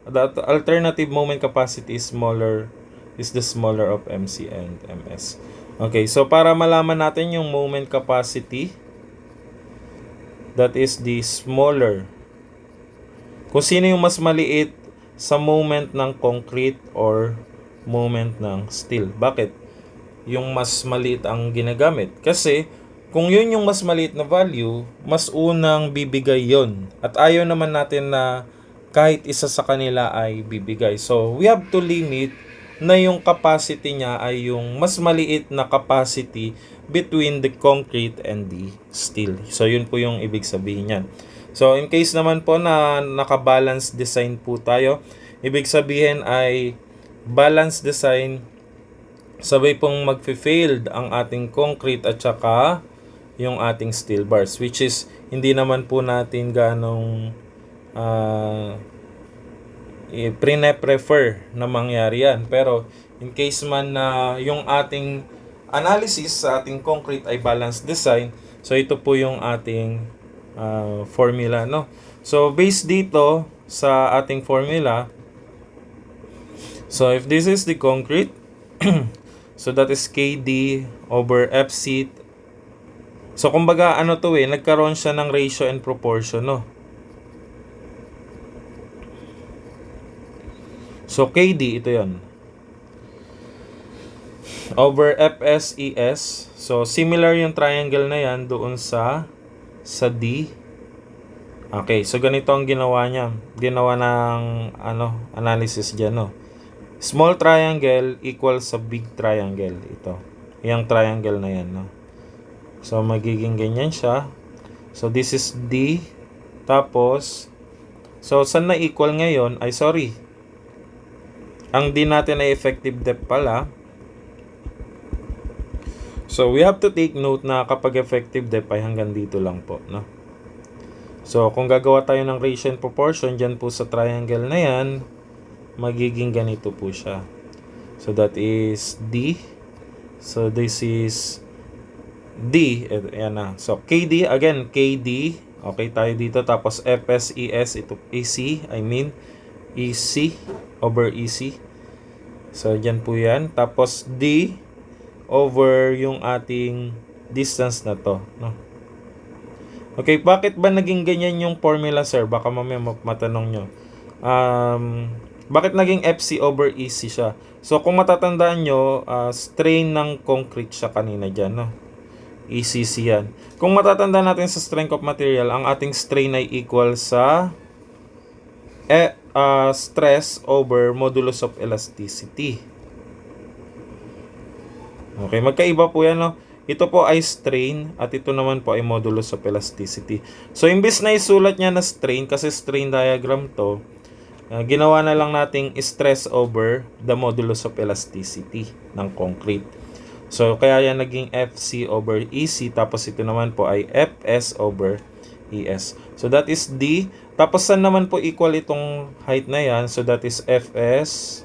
[SPEAKER 1] the alternative moment capacity is the smaller of MC and MS. Okay, so para malaman natin yung moment capacity, that is the smaller. Kung sino yung mas maliit sa moment ng concrete or moment ng steel. Bakit? Yung mas maliit ang ginagamit. Kasi, kung yun yung mas maliit na value, mas unang bibigay yon. At ayaw naman natin na kahit isa sa kanila ay bibigay. So, we have to limit na yung capacity niya ay yung mas maliit na capacity between the concrete and the steel. So, yun po yung ibig sabihin niyan. So, in case naman po na naka-balance design po tayo, ibig sabihin ay balance design, sabay pong magfe-failed ang ating concrete at saka yung ating steel bars, which is hindi naman po natin ganong prefer na mangyari yan. Pero in case man na yung ating analysis sa ating concrete ay balance design, so ito po yung ating formula, no? So based dito sa ating formula, so if this is the concrete, so that is KD over FC. So kumbaga ano to nagkaroon siya ng ratio and proportion, no? So KD ito 'yon. over FSES. So, similar yung triangle na yan doon sa D. Okay, so ganito ang ginawa niya. Ginawa ng analysis diyan, no. Small triangle equals sa big triangle. Ito. Yung triangle na yan, no. So, magiging ganyan siya. So, this is D. Tapos, so, saan na equal ngayon? Ay, sorry. Ang D natin ay effective depth pala. So, we have to take note na kapag effective depth ay hanggang dito lang po, no. So, kung gagawa tayo ng ratio and proportion dyan po sa triangle na yan, magiging ganito po siya. So, that is D. So, this is D. Ayan na. So, KD, again, KD. Okay, tayo dito. Tapos, FSES, ito, EC, EC over EC. So, dyan po yan. Tapos, D over yung ating distance na to, no? Okay, bakit ba naging ganyan yung formula, sir? Baka mamaya matanong nyo. Bakit naging FC over EC siya? So, kung matatandaan nyo, strain ng concrete siya kanina dyan, no? ECC yan. Kung matatandaan natin sa strength of material, ang ating strain ay equal sa stress over modulus of elasticity. Okay, magkaiba po yan, no? Ito po ay strain at ito naman po ay modulus of elasticity. So, imbis na isulat niya na strain, kasi strain diagram to, ginawa na lang nating stress over the modulus of elasticity ng concrete. So, kaya yan naging FC over EC, tapos ito naman po ay FS over ES. So, that is D. Tapos, saan naman po equal itong height na yan? So, that is FS.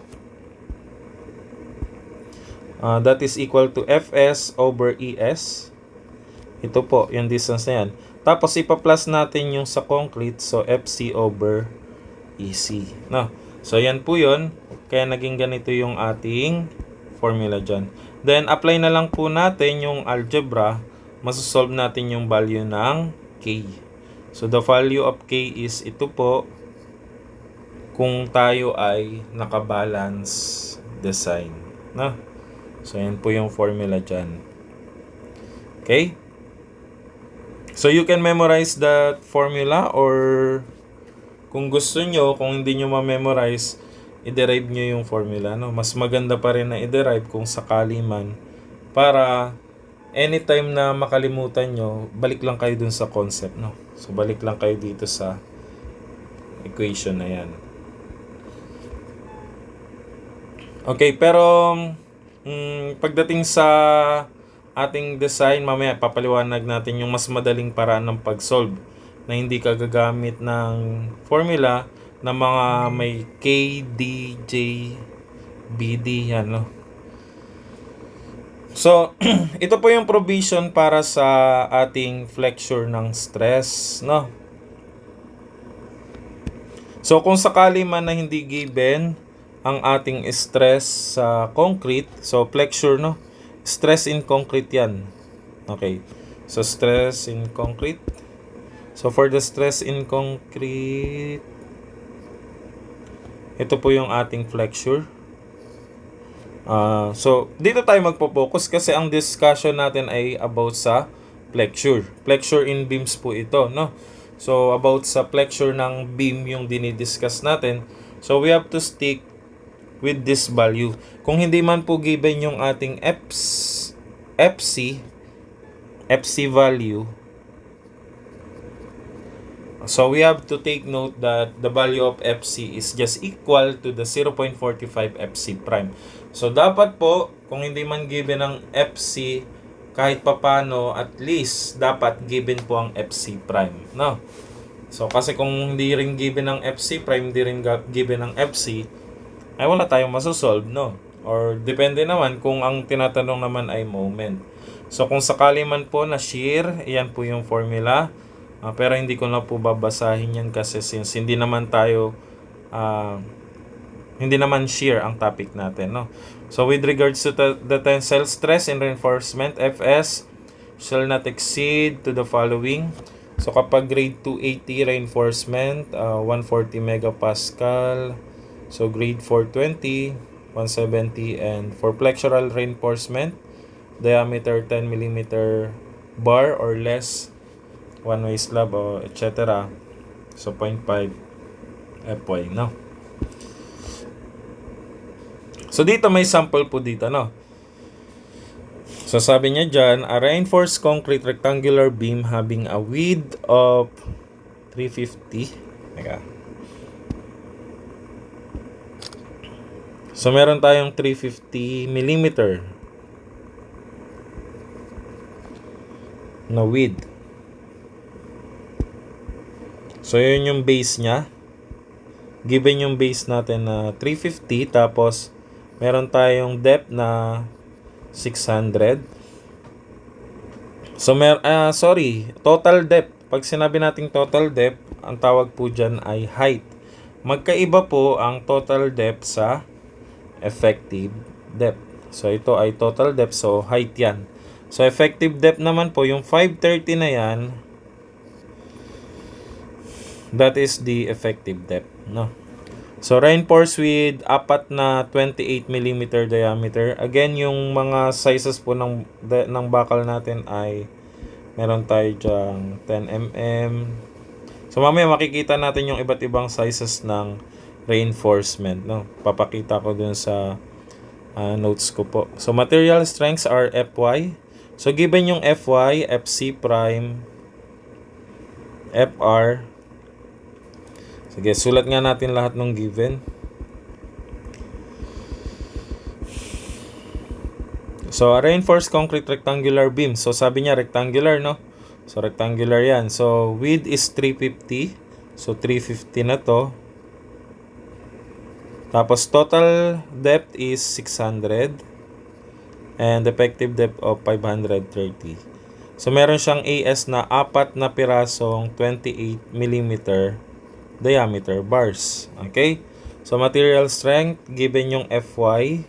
[SPEAKER 1] That is equal to FS over ES. Ito po, yung distance na yan. Tapos, ipa-plus natin yung sa concrete. So, FC over EC. No? So, yan po yun. Kaya naging ganito yung ating formula dyan. Then, apply na lang po natin yung algebra. Masosolve natin yung value ng K. So, the value of K is ito po. Kung tayo ay nakabalance design. No? So, yan po yung formula dyan. Okay? So, you can memorize that formula or kung gusto nyo, kung hindi nyo ma-memorize, i-derive nyo yung formula. No? Mas maganda pa rin na i-derive kung sakali man para anytime na makalimutan nyo, balik lang kayo dun sa concept. No? So, balik lang kayo dito sa equation na yan. Okay, pero pagdating sa ating design, mamaya papaliwanag natin yung mas madaling paraan ng pag-solve na hindi ka gagamit ng formula na mga may K, D, J, B, D, yan, no? So, ito po yung provision para sa ating flexure ng stress, no? So, kung sakali man na hindi given ang ating stress sa concrete, so flexure, no? Stress in concrete yan. Okay. So, stress in concrete. So, for the stress in concrete, ito po yung ating flexure. So, dito tayo magpo-focus kasi ang discussion natin ay about sa flexure. Flexure in beams po ito, no? So, about sa flexure ng beam yung dinidiscuss natin. So, we have to stick with this value. Kung hindi man po given yung ating FC value, so we have to take note that the value of FC is just equal to the 0.45 FC prime. So, dapat po, kung hindi man given ang FC, kahit papano, at least, dapat given po ang FC prime. No? So, kasi kung hindi rin given ang FC prime, hindi rin given ang FC, ay wala tayong masosolve, no? Or depende naman kung ang tinatanong naman ay moment. So, kung sakali man po na shear, yan po yung formula. Pero hindi ko na po babasahin yan kasi since hindi naman tayo, hindi naman shear ang topic natin, no? So, with regards to the tensile stress and reinforcement, Fs shall not exceed to the following. So, kapag grade 280 reinforcement, 140 megapascal. So, grade 420, 170. And for flexural reinforcement, diameter 10 millimeter bar or less, one-way slab o etc. So 0.5 FY, no? So dito may sample po dito, no? So sabi niya dyan, a reinforced concrete rectangular beam having a width of 350. Teka. So meron tayong 350 millimeter na width. So yun yung base niya. Given yung base natin na 350, tapos meron tayong depth na 600. So total depth. Pag sinabi nating total depth, ang tawag po dyan ay height. Magkaiba po ang total depth sa effective depth. So ito ay total depth, so height yan. So effective depth naman po, yung 530 na yan, that is the effective depth, no? So reinforced with apat na 28 mm diameter. Again, yung mga sizes po ng bakal natin ay meron tayo dyang 10 mm. So mamaya makikita natin yung iba't ibang sizes ng reinforcement, no? Papakita ko dun sa notes ko po. So material strengths are FY. So given yung FY, FC prime, FR. Sige, sulat nga natin lahat ng given. So, a reinforced concrete rectangular beam. So, sabi niya rectangular, no? So, rectangular yan. So, width is 350. So, 350 na to. Tapos, total depth is 600. And effective depth of 530. So, meron siyang AS na apat na pirasong 28 mm diameter bars. Okay? So, material strength, given yung FY,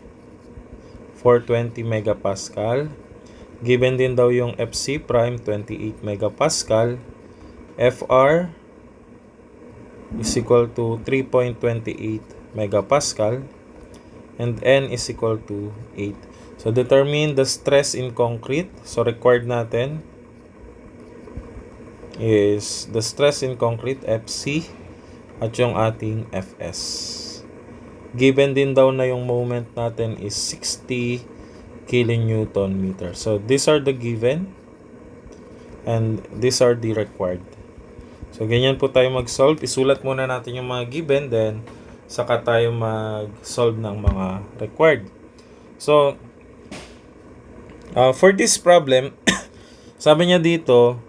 [SPEAKER 1] 420 megapascal. Given din daw yung FC prime, 28 megapascal. FR is equal to 3.28 megapascal. And N is equal to 8. So, determine the stress in concrete. So, required natin is the stress in concrete, FC, at yung ating Fs. Given din daw na yung moment natin is 60 kilonewton meter. So, these are the given and these are the required. So, ganyan po tayo mag-solve. Isulat muna natin yung mga given, then saka tayo mag-solve ng mga required. So, for this problem, sabi niya dito,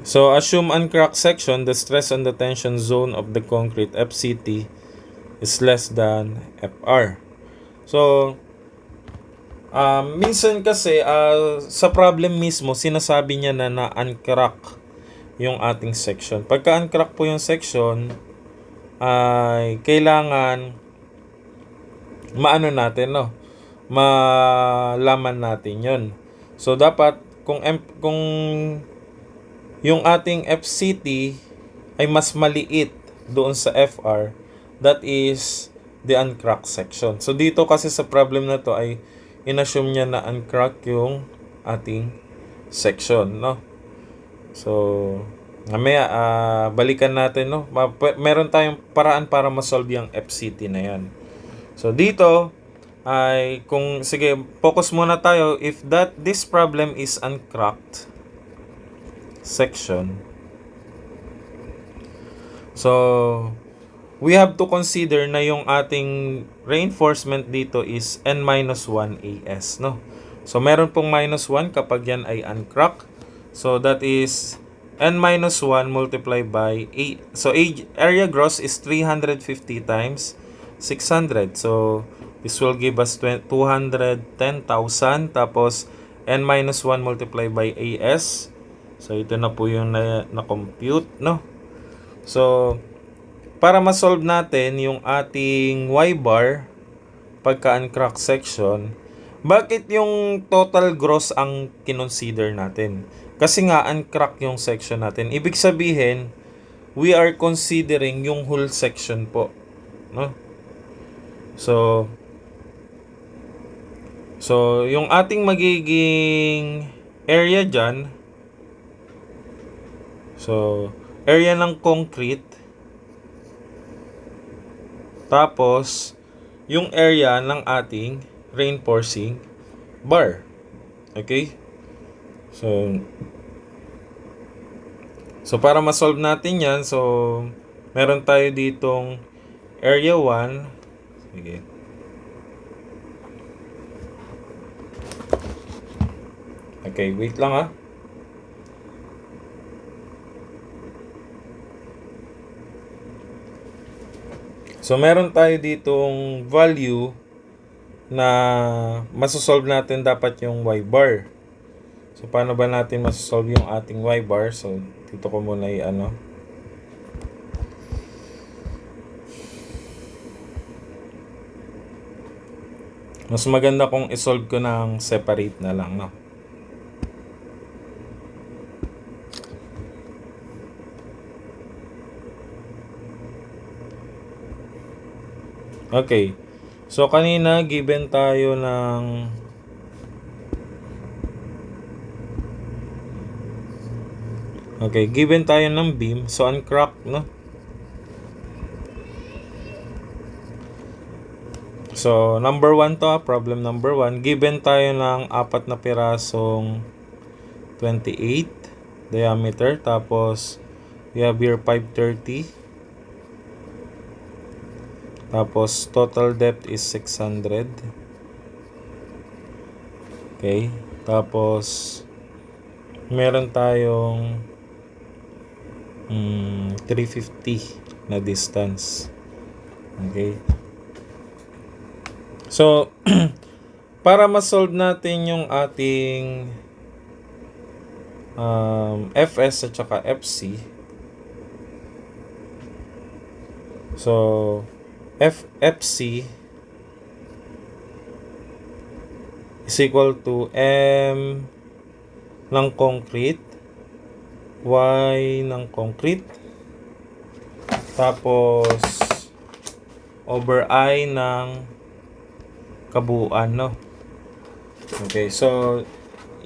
[SPEAKER 1] so, assume uncracked section, the stress on the tension zone of the concrete FCT is less than FR. So, minsan kasi sa problem mismo, sinasabi niya na uncrack yung ating section. Pagka uncrack po yung section, ay kailangan malaman natin yun. So, dapat kung yung ating FCT ay mas maliit doon sa FR, that is the uncracked section. So, dito kasi sa problem na to ay inassume niya na uncrack yung ating section, no? So, mamaya balikan natin, no? Meron tayong paraan para ma-solve yung FCT na yan. So, dito ay focus muna tayo if this problem is uncracked section. So, we have to consider na yung ating reinforcement dito is N-1 AS, no? So, meron pong -1 kapag yan ay uncrack. So, that is N-1 multiplied by 8. So, area gross is 350 times 600. So, this will give us 210,000. Tapos, N-1 multiplied by AS. So, ito na po yung na-compute, no? So, para ma-solve natin yung ating Y-bar pagka-uncrack section, bakit yung total gross ang kinonsider natin? Kasi nga, uncrack yung section natin. Ibig sabihin, we are considering yung whole section po. no? So yung ating magiging area dyan, so area ng concrete, tapos yung area ng ating reinforcing bar. Okay? So para ma-solve natin yan, so meron tayo ditong area 1. Sige. Okay, wait lang ha. So meron tayo ditong value na masosolve natin dapat yung y bar. So paano ba natin masosolve yung ating y bar? So dito ko muna i-ano. Mas maganda kung isolve ko ng separate na lang, no? Okay. So kanina given tayo ng given tayo ng beam. So uncrack, no? So number 1 to, problem number 1. Given tayo ng 4 na pirasong 28 diameter, tapos we have here 530. Tapos total depth is 600. Okay, tapos meron tayong 350 na distance. Okay. So para ma-solve natin yung ating FS at saka FC, so FC is equal to M ng concrete, Y ng concrete, tapos over I ng kabuuan, no? Okay, so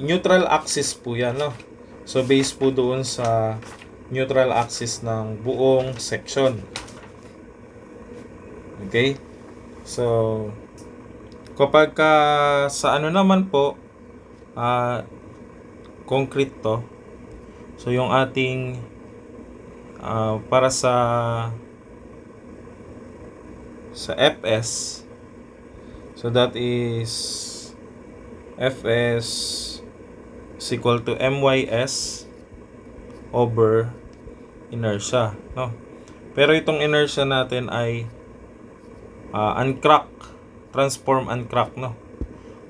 [SPEAKER 1] neutral axis po yan, no? So base po doon sa neutral axis ng buong section. Okay? So kapag sa ano naman po, concrete to, so yung ating para sa FS, so that is FS is equal to MYS over inertia, no? Pero itong inertia natin ay uncrack, transform uncrack, no?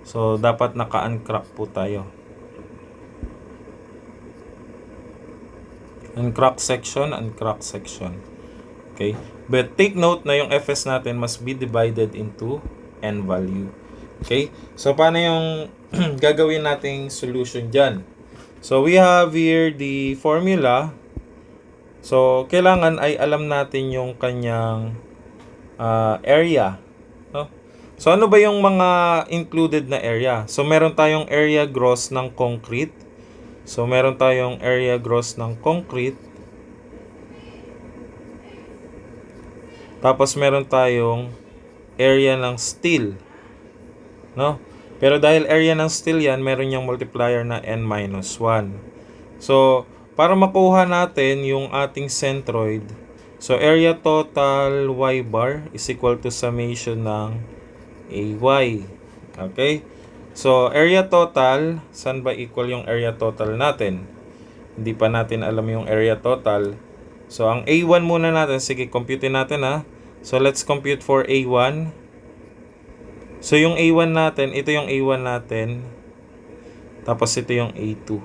[SPEAKER 1] So dapat naka-uncrack po tayo. Uncrack section. Okay? But take note na yung FS natin must be divided into n value. Okay? So paano yung gagawin nating solution dyan? So we have here the formula. So kailangan ay alam natin yung kanyang area, no? So ano ba yung mga included na area? So meron tayong area gross ng concrete. So meron tayong area gross ng concrete. Tapos meron tayong area ng steel, no? Pero dahil area ng steel yan, meron yung multiplier na n-1. So para makuha natin yung ating centroid, so area total y bar is equal to summation ng AY. Okay? So area total, saan ba equal yung area total natin? Hindi pa natin alam yung area total. So ang A1 muna natin, sige, compute natin ha. So let's compute for A1. So yung A1 natin, ito yung A1 natin. Tapos ito yung A2.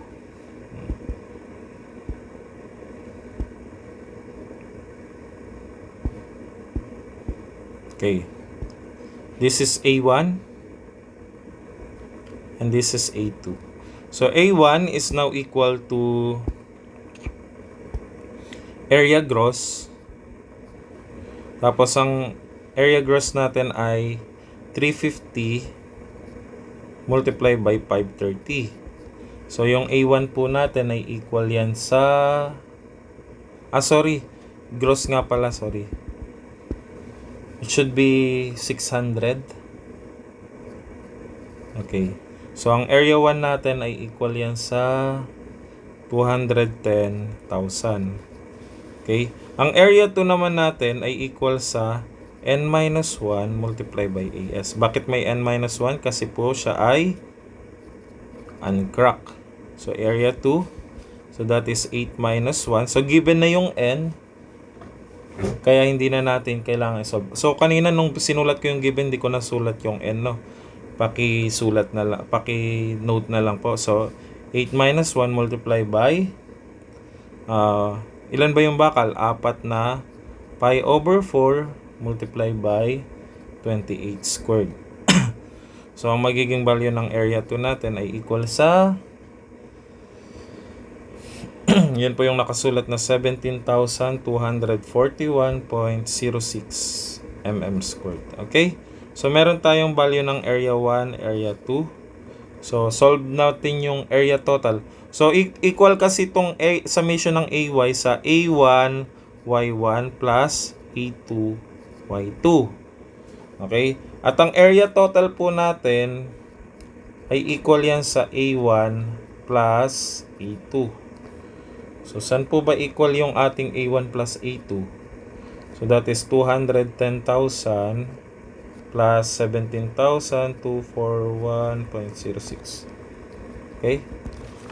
[SPEAKER 1] Okay. This is A1 and this is A2. So A1 is now equal to area gross. Tapos ang area gross natin ay 350 multiply by 530. So, yung A1 po natin ay equal yan sa... sorry. Gross nga pala, sorry. It should be 600. Okay. So, ang area 1 natin ay equal yan sa 210,000. Okay. Ang area 2 naman natin ay equal sa n-1 multiply by AS. Bakit may n-1? Kasi po siya ay uncrack. So, area 2. So, that is 8 minus 1. So, given na yung n. Kaya hindi na natin kailangan isolve. So, kanina nung sinulat ko yung given, hindi ko nasulat yung n, no? Paki-sulat na lang. Paki-note na lang po. So, 8 minus 1 multiply by ilan ba yung bakal? 4 na pi over 4 multiply by 28 squared. So, ang magiging value ng area 2 natin ay equal sa yan po yung nakasulat na 17,241.06 mm squared. Okay? So, meron tayong value ng area 1, area 2. So, solve natin yung area total. So, equal kasi itong summation ng AY sa A1, Y1 plus A2, Y2. Okay? At ang area total po natin ay equal yan sa A1 plus A2. So, saan po ba equal yung ating A1 plus A2? So, that is 210,000 plus 17,241.06. Okay?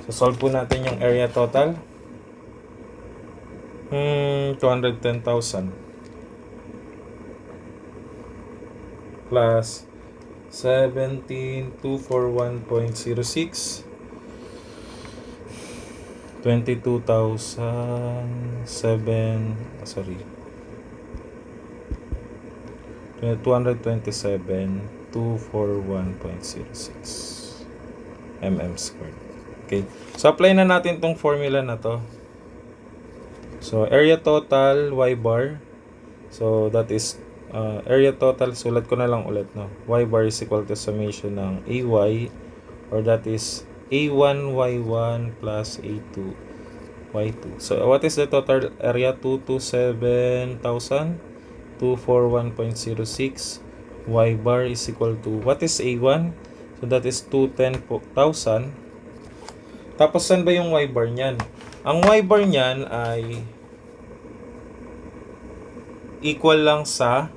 [SPEAKER 1] So, solve po natin yung area total. 210,000 plus 17,241.06 227,241.06 mm squared. Okay. So, apply na natin tong formula na to. So, area total, Y bar. So, that is, area total, sulat ko na lang ulit, no? Y bar is equal to summation ng AY, or that is A1, Y1 plus A2, Y2. So, what is the total area? 227,241.06. Y bar is equal to, what is A1? So, that is 210,000. Tapos, saan ba yung Y bar niyan? Ang Y bar niyan ay equal lang sa,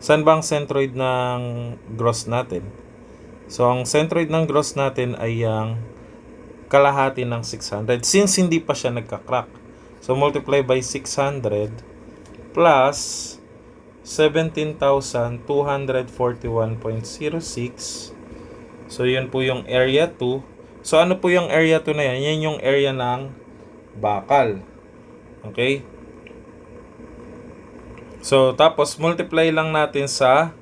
[SPEAKER 1] saan ba ang centroid ng gross natin? So, ang centroid ng gross natin ay yung kalahati ng 600 since hindi pa siya nagka-crack. So, multiply by 600 plus 17,241.06. So, yun po yung area 2. So, ano po yung area 2 na yan? Yan yung area ng bakal. Okay? So, tapos multiply lang natin sa...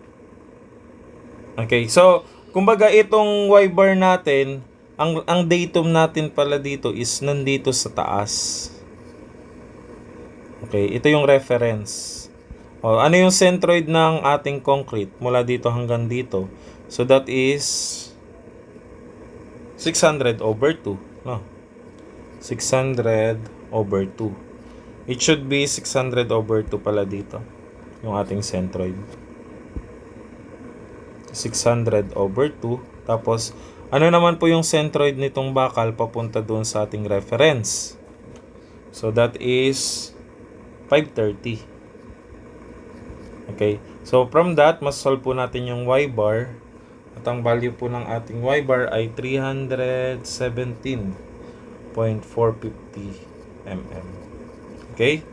[SPEAKER 1] Okay, so... Kumbaga itong Y bar natin, ang datum natin pala dito is nandito sa taas. Okay, ito yung reference. Ano yung centroid ng ating concrete mula dito hanggang dito? So that is 600 over 2, no? 600 over 2. It should be 600 over 2 pala dito, yung ating centroid. 600 over 2. Tapos, ano naman po yung centroid nitong bakal papunta doon sa ating reference? So, that is 530. Okay. So, from that, mas-solve po natin yung Y bar. At ang value po ng ating Y bar ay 317.450 mm. Okay?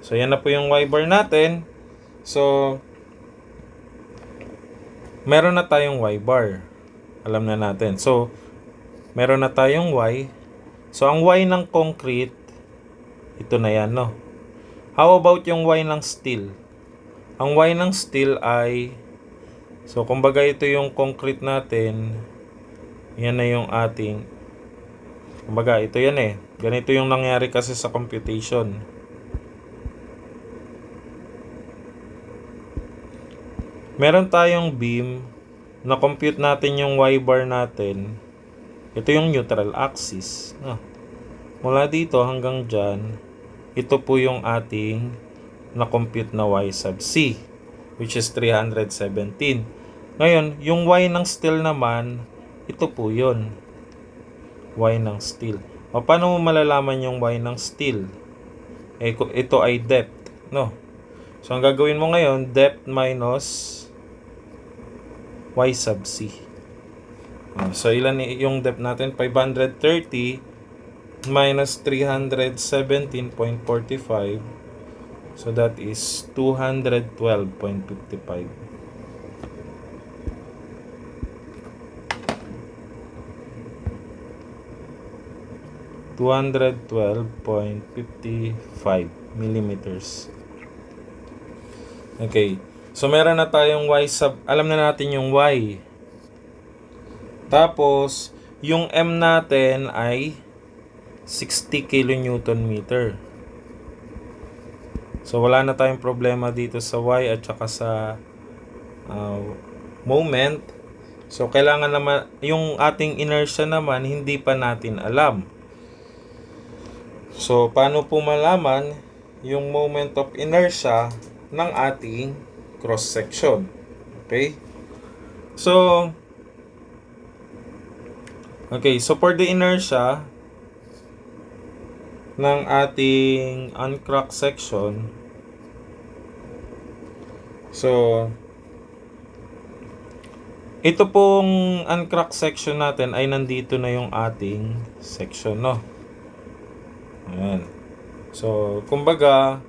[SPEAKER 1] So, yan na po yung Y bar natin. So, meron na tayong Y bar. Alam na natin. So, meron na tayong Y. So, ang Y ng concrete, ito na yan, no? How about yung Y ng steel? Ang Y ng steel ay, so, kumbaga ito yung concrete natin. Yan na yung ating, kumbaga, ito yan eh. Ganito yung nangyari kasi sa computation. Meron tayong beam, na-compute natin yung y-bar natin. Ito yung neutral axis. No? Mula dito hanggang dyan, ito po yung ating na-compute na y sub c, which is 317. Ngayon, yung y ng steel naman, ito po yun. Y ng steel. O, paano mo malalaman yung y ng steel? Eh, ito ay depth, no? So, ang gagawin mo ngayon, depth minus y sub c. So, ilan yung depth natin? 530 minus 317.45. So, that is 212.55. millimeters. Okay. So, meron na tayong y sub. Alam na natin yung y. Tapos, yung m natin ay 60 kilonewton meter. So, wala na tayong problema dito sa y at saka sa moment. So, kailangan naman, yung ating inertia naman, hindi pa natin alam. So, paano po malaman yung moment of inertia ng ating cross-section? Okay? So, for the inertia ng ating uncracked section, so, ito pong uncracked section natin ay nandito na yung ating section, no? Ayan. So, kumbaga,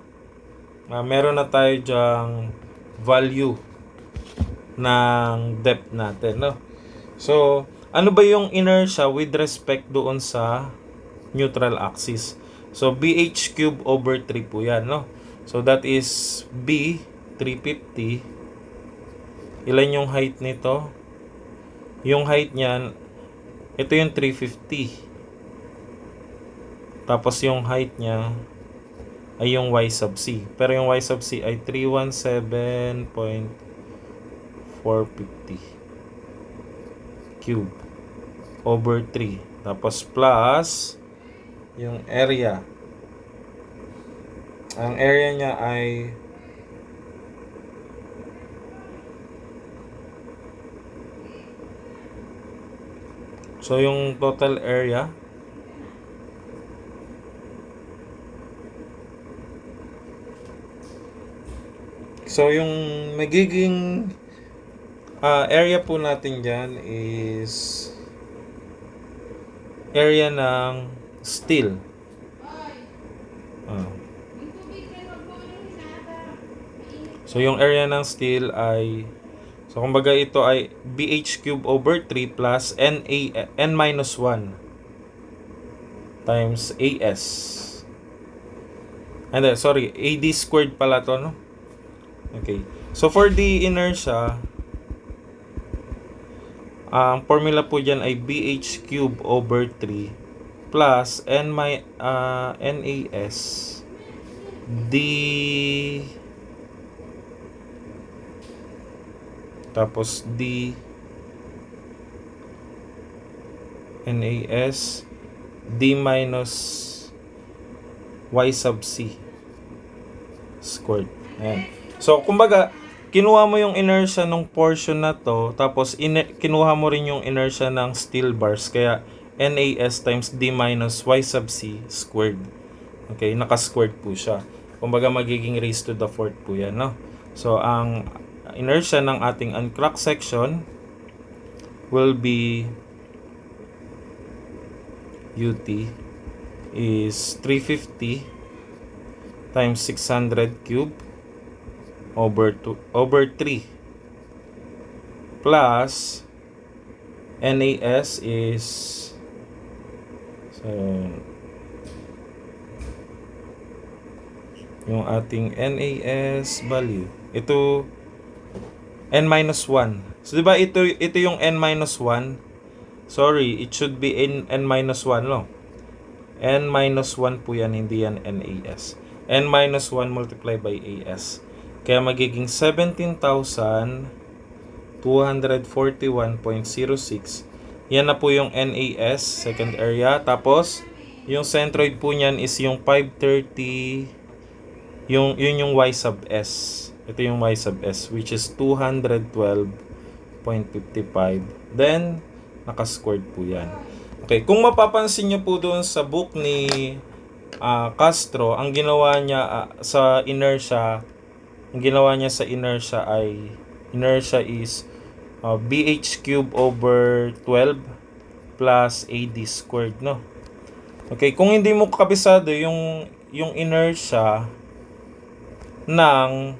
[SPEAKER 1] meron na tayo dyang value ng depth natin, no? So, ano ba yung inertia with respect doon sa neutral axis? So, BH cube over 3 po yan, no? So, that is B, 350. Ilan yung height nito? Yung height niyan, ito yung 350. Tapos yung height niya ay yung y sub c. Pero yung y sub c ay 317.450 cube over 3. Tapos plus yung area. Ang area niya ay so yung total area yung magiging area po natin dyan is area ng steel. So yung area ng steel ay, so kumbaga ito ay BH cube over 3 plus N minus 1 times AS. And then, sorry, AD squared pala to, no? Okay. So for the inertia, ang formula po dyan ay BH cube over 3 plus NAS D tapos D NAS D minus Y sub C squared. Ayan. So, kumbaga, kinuha mo yung inertia ng portion na to, tapos kinuha mo rin yung inertia ng steel bars, kaya NAS times D minus Y sub C squared. Okay, naka-squared po siya. Kumbaga, magiging raised to the fourth po yan, no? So, ang inertia ng ating uncracked section will be UT is 350 times 600 cube over 3 plus NAS is so yung ating NAS value, ito N minus 1. So diba ito yung N minus 1? Sorry, it should be N minus 1, no? N minus 1 po yan, hindi yan NAS. N minus 1 multiplied by AS. Kaya magiging 17,000 241.06. Yan na po yung NAS, second area. Tapos, yung centroid po niyan is yung 530, yun yung Y sub S. Ito yung Y sub S, which is 212.55. Then, naka-squared po yan. Okay, kung mapapansin nyo po doon sa book ni Castro, ang ginawa niya sa inertia, ay inertia is BH cube over 12 plus AD squared, no? Okay, kung hindi mo kabisado yung inertia ng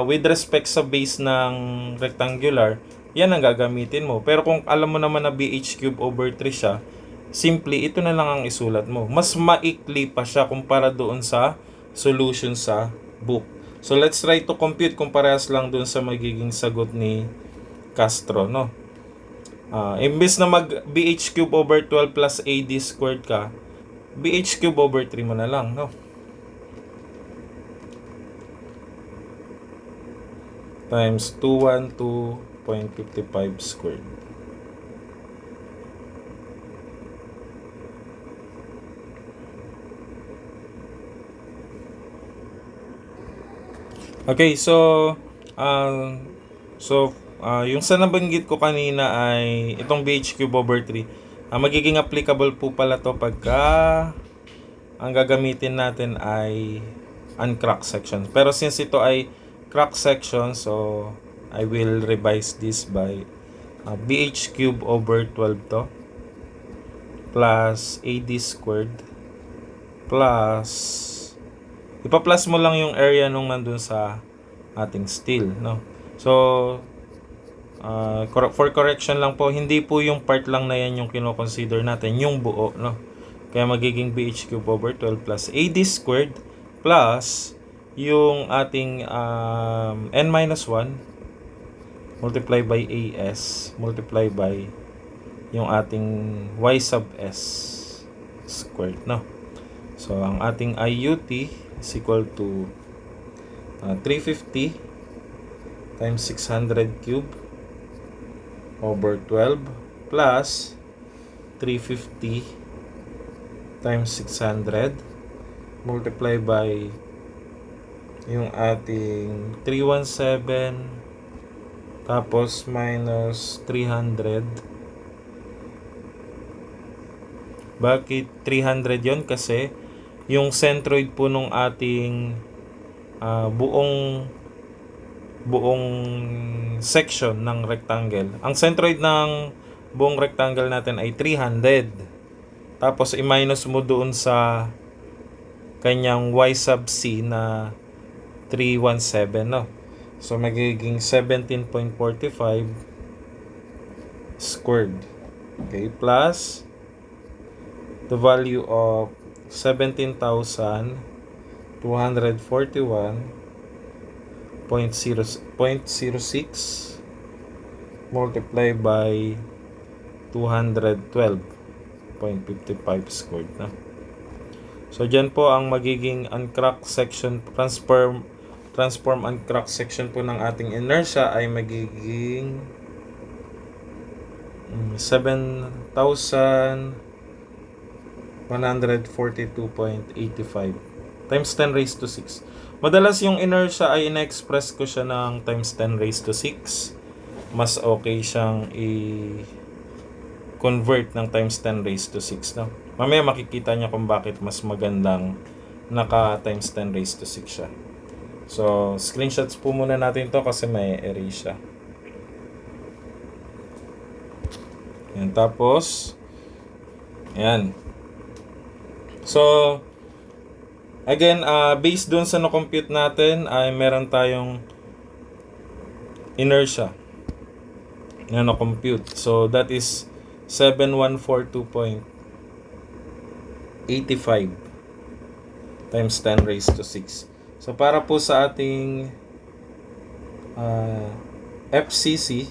[SPEAKER 1] with respect sa base ng rectangular, yan ang gagamitin mo. Pero kung alam mo naman na BH cube over 3 siya, simply ito na lang ang isulat mo. Mas maikli pa siya kumpara doon sa solution sa book. So let's try to compute kung parehas lang doon sa magiging sagot ni Castro, no? Imbes na mag BH cube over 12 plus AD squared ka, BH cube over 3 mo na lang, no? Times 212.55 squared. Okay, so yung sa nabanggit ko kanina ay itong BH cube over 3. Magiging applicable po pala to pagka ang gagamitin natin ay uncracked section. Pero since ito ay cracked section, so I will revise this by BH cube over 12 to plus AD squared plus ipa-plus mo lang yung area nung nandun sa ating steel, no? So for correction lang po, hindi po yung part lang na yan yung kino-consider natin, yung buo, no? Kaya magiging BH cube over 12 plus AD squared plus yung ating n-1 multiply by AS multiply by yung ating Y sub S squared, no? So ang ating IUT is equal to 350 times 600 cube over 12 plus 350 times 600 multiply by yung ating 317 tapos minus 300. Bakit 300 yon? Kasi yung centroid po nung ating buong section ng rectangle. Ang centroid ng buong rectangle natin ay 300. Tapos i-minus mo doon sa kanyang Y sub C na 317, no? So magiging 17.45 squared. Okay, plus the value of 17,241.06 multiply by 212.55 squared, na. So dyan po ang magiging uncracked section, transform uncracked section po ng ating inertia ay magiging 7,142.85 times 10 raised to 6. Madalas yung inertia ay in-express ko siya ng times 10 raised to 6. Mas okay siyang i-convert ng times 10 raised to 6, no? Mamaya makikita niya kung bakit mas magandang naka times 10 raised to 6 siya. So, screenshots po muna natin to kasi may erase siya. Yan, tapos ayan. So, again, based dun sa na-compute natin ay meron tayong inertia na na-compute. So, that is 7,142.85 times 10 raised to 6. So, para po sa ating FCC,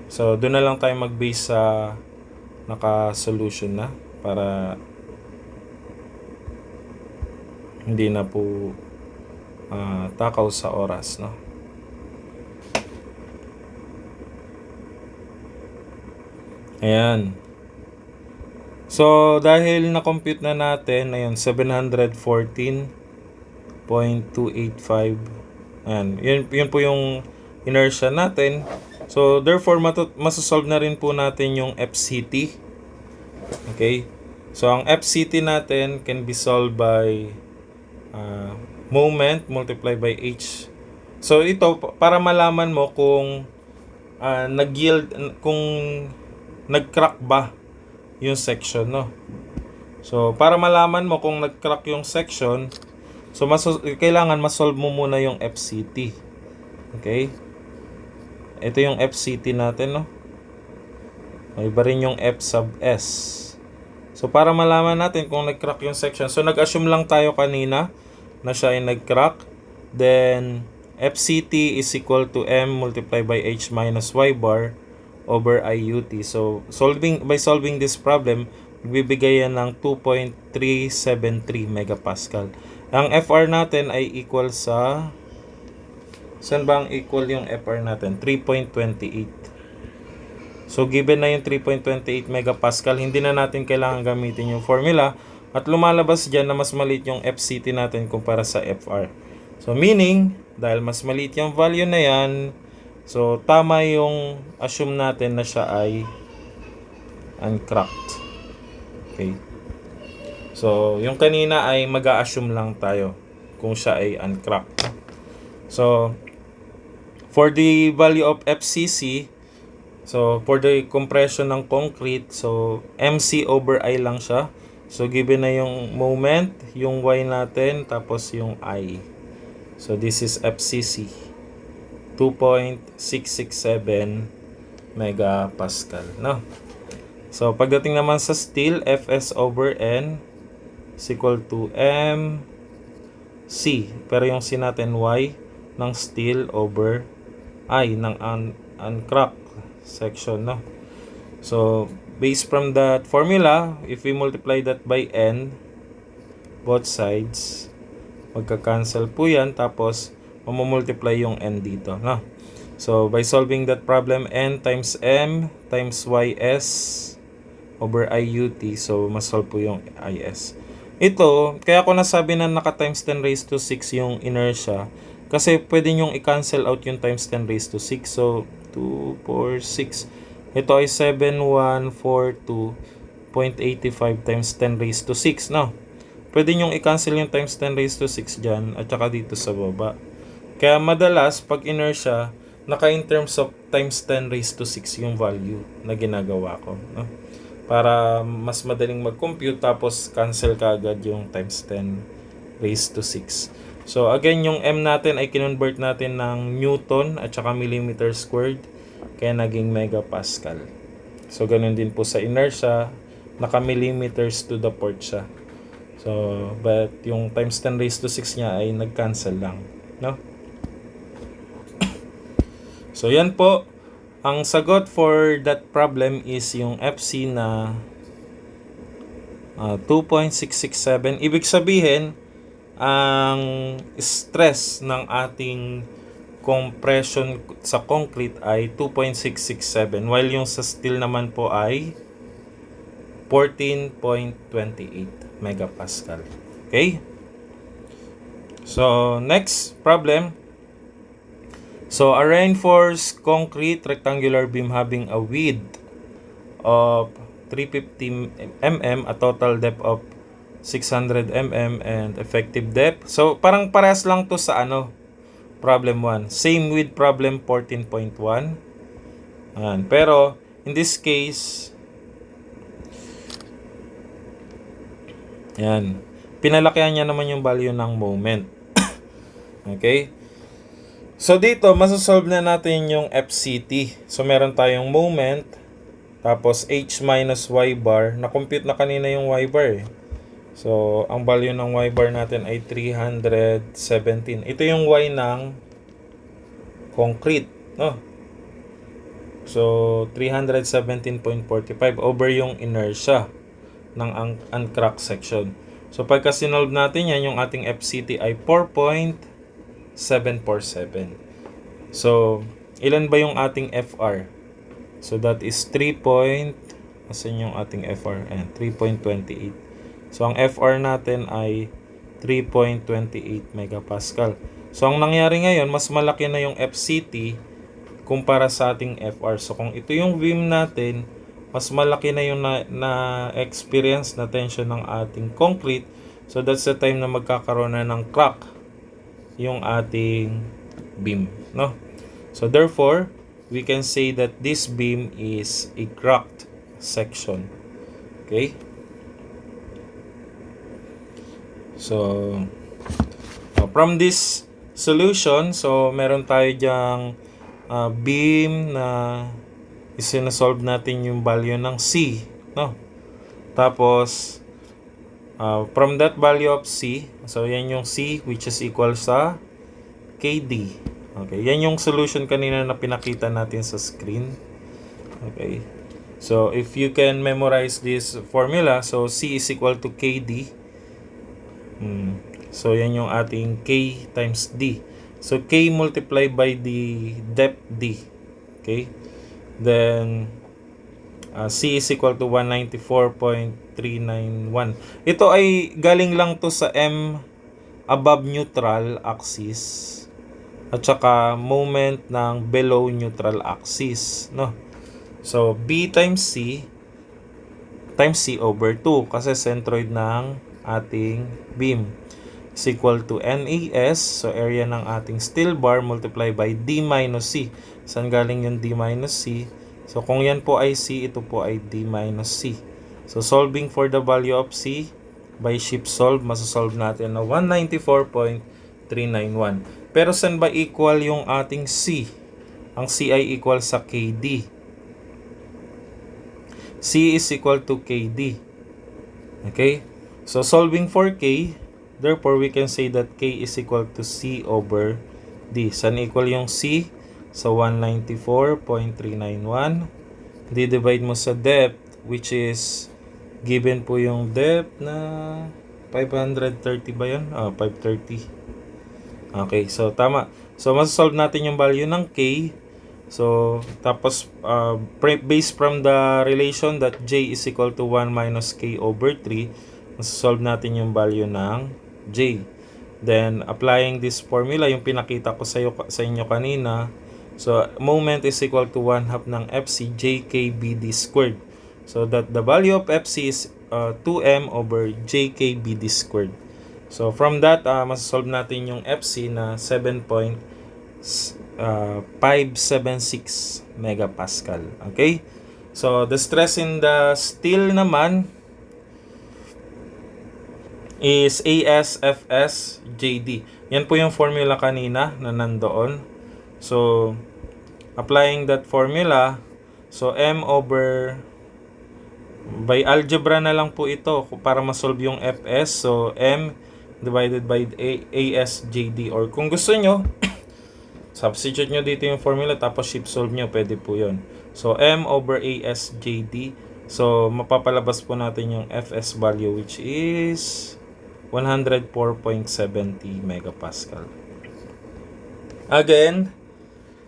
[SPEAKER 1] so doon na lang tayo mag-base sa naka-solution na para hindi na po takaw sa oras, no? Ayan. So, dahil na-compute na natin, ayun, 714.285. Ayan. Yun po yung inertia natin. So, therefore, masasolve na rin po natin yung FCT. Okay? So, ang FCT natin can be solved by moment multiplied by h. So, ito, para malaman mo kung nag-yield, kung nag-crack ba yung section, no? So, para malaman mo kung nag-crack yung section, so kailangan ma-solve mo muna yung FCT. Okay? Ito yung FCT natin, no? May iba rin yung F sub S. So, para malaman natin kung nag-crack yung section, so nag-assume lang tayo kanina na siya ay nag-crack. Then, FCT is equal to M multiplied by H minus Y bar over IUT. So, by solving this problem, magbibigay yan ng 2.373 megapascal. Ang FR natin ay equal sa... Saan ba ang equal yung FR natin? 3.28. So, given na yung 3.28 megapascal, hindi na natin kailangan gamitin yung formula. At lumalabas dyan na mas maliit yung FCT natin kumpara sa FR. So, meaning, dahil mas maliit yung value na yan, so, tama yung assume natin na siya ay uncracked. Okay. So, yung kanina ay mag-a-assume lang tayo kung siya ay uncracked. So, for the value of FCC, so, for the compression ng concrete, so, MC over I lang siya. So, given na yung moment, yung Y natin, tapos yung I. So, this is FCC. 2.667 megapascal, no? So, pagdating naman sa steel, Fs over N is equal to M C. Pero yung C natin, Y ng steel over I ng uncracked section, no? So, based from that formula, if we multiply that by N, both sides, magka-cancel po yan, tapos mamumultiply yung N dito, no? So, by solving that problem, N times M times YS over IUT, so masolve po yung IS. Ito, kaya ko nasabi na naka times 10 raised to 6 yung inertia, kasi pwede nyong i-cancel out yung times 10 raised to 6. So, 2, 4, 6. Ito ay 7142.85 times 10 raised to 6, no? Pwede nyong i-cancel yung times 10 raised to 6 dyan, at saka dito sa baba. Kaya madalas, pag inertia, naka in terms of times 10 raised to 6 yung value na ginagawa ko, no? Para mas madaling mag-compute, tapos cancel ka agad yung times 10 raised to 6. So again, yung M natin ay kinonvert natin ng Newton at saka millimeter squared, kaya naging megapascal. So ganun din po sa inertia, naka millimeters to the fourth siya. So, but yung times 10 raised to 6 niya ay nag-cancel lang, no? So yan po. Ang sagot for that problem is yung FC na 2.667. Ibig sabihin, ang stress ng ating compression sa concrete ay 2.667, while yung sa steel naman po ay 14.28 megapascal. Okay? So, next problem. So, a reinforced concrete rectangular beam having a width of 350 mm, a total depth of 600 mm, and effective depth. So, parang parehas lang to sa problem 1. Same with problem 14.1. Pero, in this case, yan, pinalakihan niya naman yung value ng moment. Okay? So, dito, masasolve na natin yung FCT. So, meron tayong moment, tapos H minus Y bar. Na-compute na kanina yung Y bar, eh. So, ang value ng Y bar natin ay 317. Ito yung Y ng concrete, no? So, 317.45 over yung inertia ng uncracked section. So, pagka sinolve natin yan, yung ating FCT ay 4.747. So, ilan ba yung ating FR? So, that is 3.3 Asan yung ating FR? Ayan, 3.28. So, ang FR natin ay 3.28 megapascal. So, ang nangyari ngayon, mas malaki na yung FCT kumpara sa ating FR. So, kung ito yung beam natin, mas malaki na yung na-experience na tension ng ating concrete. So, that's the time na magkakaroon na ng crack yung ating beam, no? So, therefore, we can say that this beam is a cracked section. Okay? So, from this solution, so meron tayo dyang beam na isinasolve natin yung value ng C, no? Tapos, from that value of C, so yan yung C which is equal sa KD. Okay, yan yung solution kanina na pinakita natin sa screen. Okay. So, if you can memorize this formula, so C is equal to KD. So, yan yung ating K times D. So, K multiplied by the depth D. Okay. Then, C is equal to 194.391. Ito ay galing lang to sa M above neutral axis at saka moment ng below neutral axis, no? So, B times C over 2 kasi centroid ng ating beam is equal to NAS, so area ng ating steel bar multiply by D minus C. Saan galing yung D minus C? So, kung yan po ay C, ito po ay D minus C. So, solving for the value of C by shift solve, masasolve natin na 194.391. Pero saan ba equal yung ating C? Ang C ay equal sa KD. C is equal to KD. Okay? So, solving for K, therefore, we can say that K is equal to C over D. Saan equal yung C? So, 194.391. Di-divide mo sa depth, which is, given po yung depth na 530 ba yun? 530. Okay, so tama. So, masasolve natin yung value ng K. So, tapos, based from the relation that J is equal to 1 minus K over 3, masasolve natin yung value ng J. Then, applying this formula, yung pinakita ko sa inyo kanina, so, moment is equal to 1/2 ng FC JKBD squared. So, that the value of FC is 2M over JKBD squared. So, from that, masasolve natin yung FC na 7.576 megapascal. Okay? So, the stress in the steel naman is ASFS JD. Yan po yung formula kanina na nandoon. So, applying that formula, so M over, by algebra na lang po ito para masolve yung FS. So, M divided by ASJD, or kung gusto nyo, substitute nyo dito yung formula tapos shift solve nyo, pwede po yun. So, M over ASJD. So, mapapalabas po natin yung FS value which is 104.70 megapascal. Again,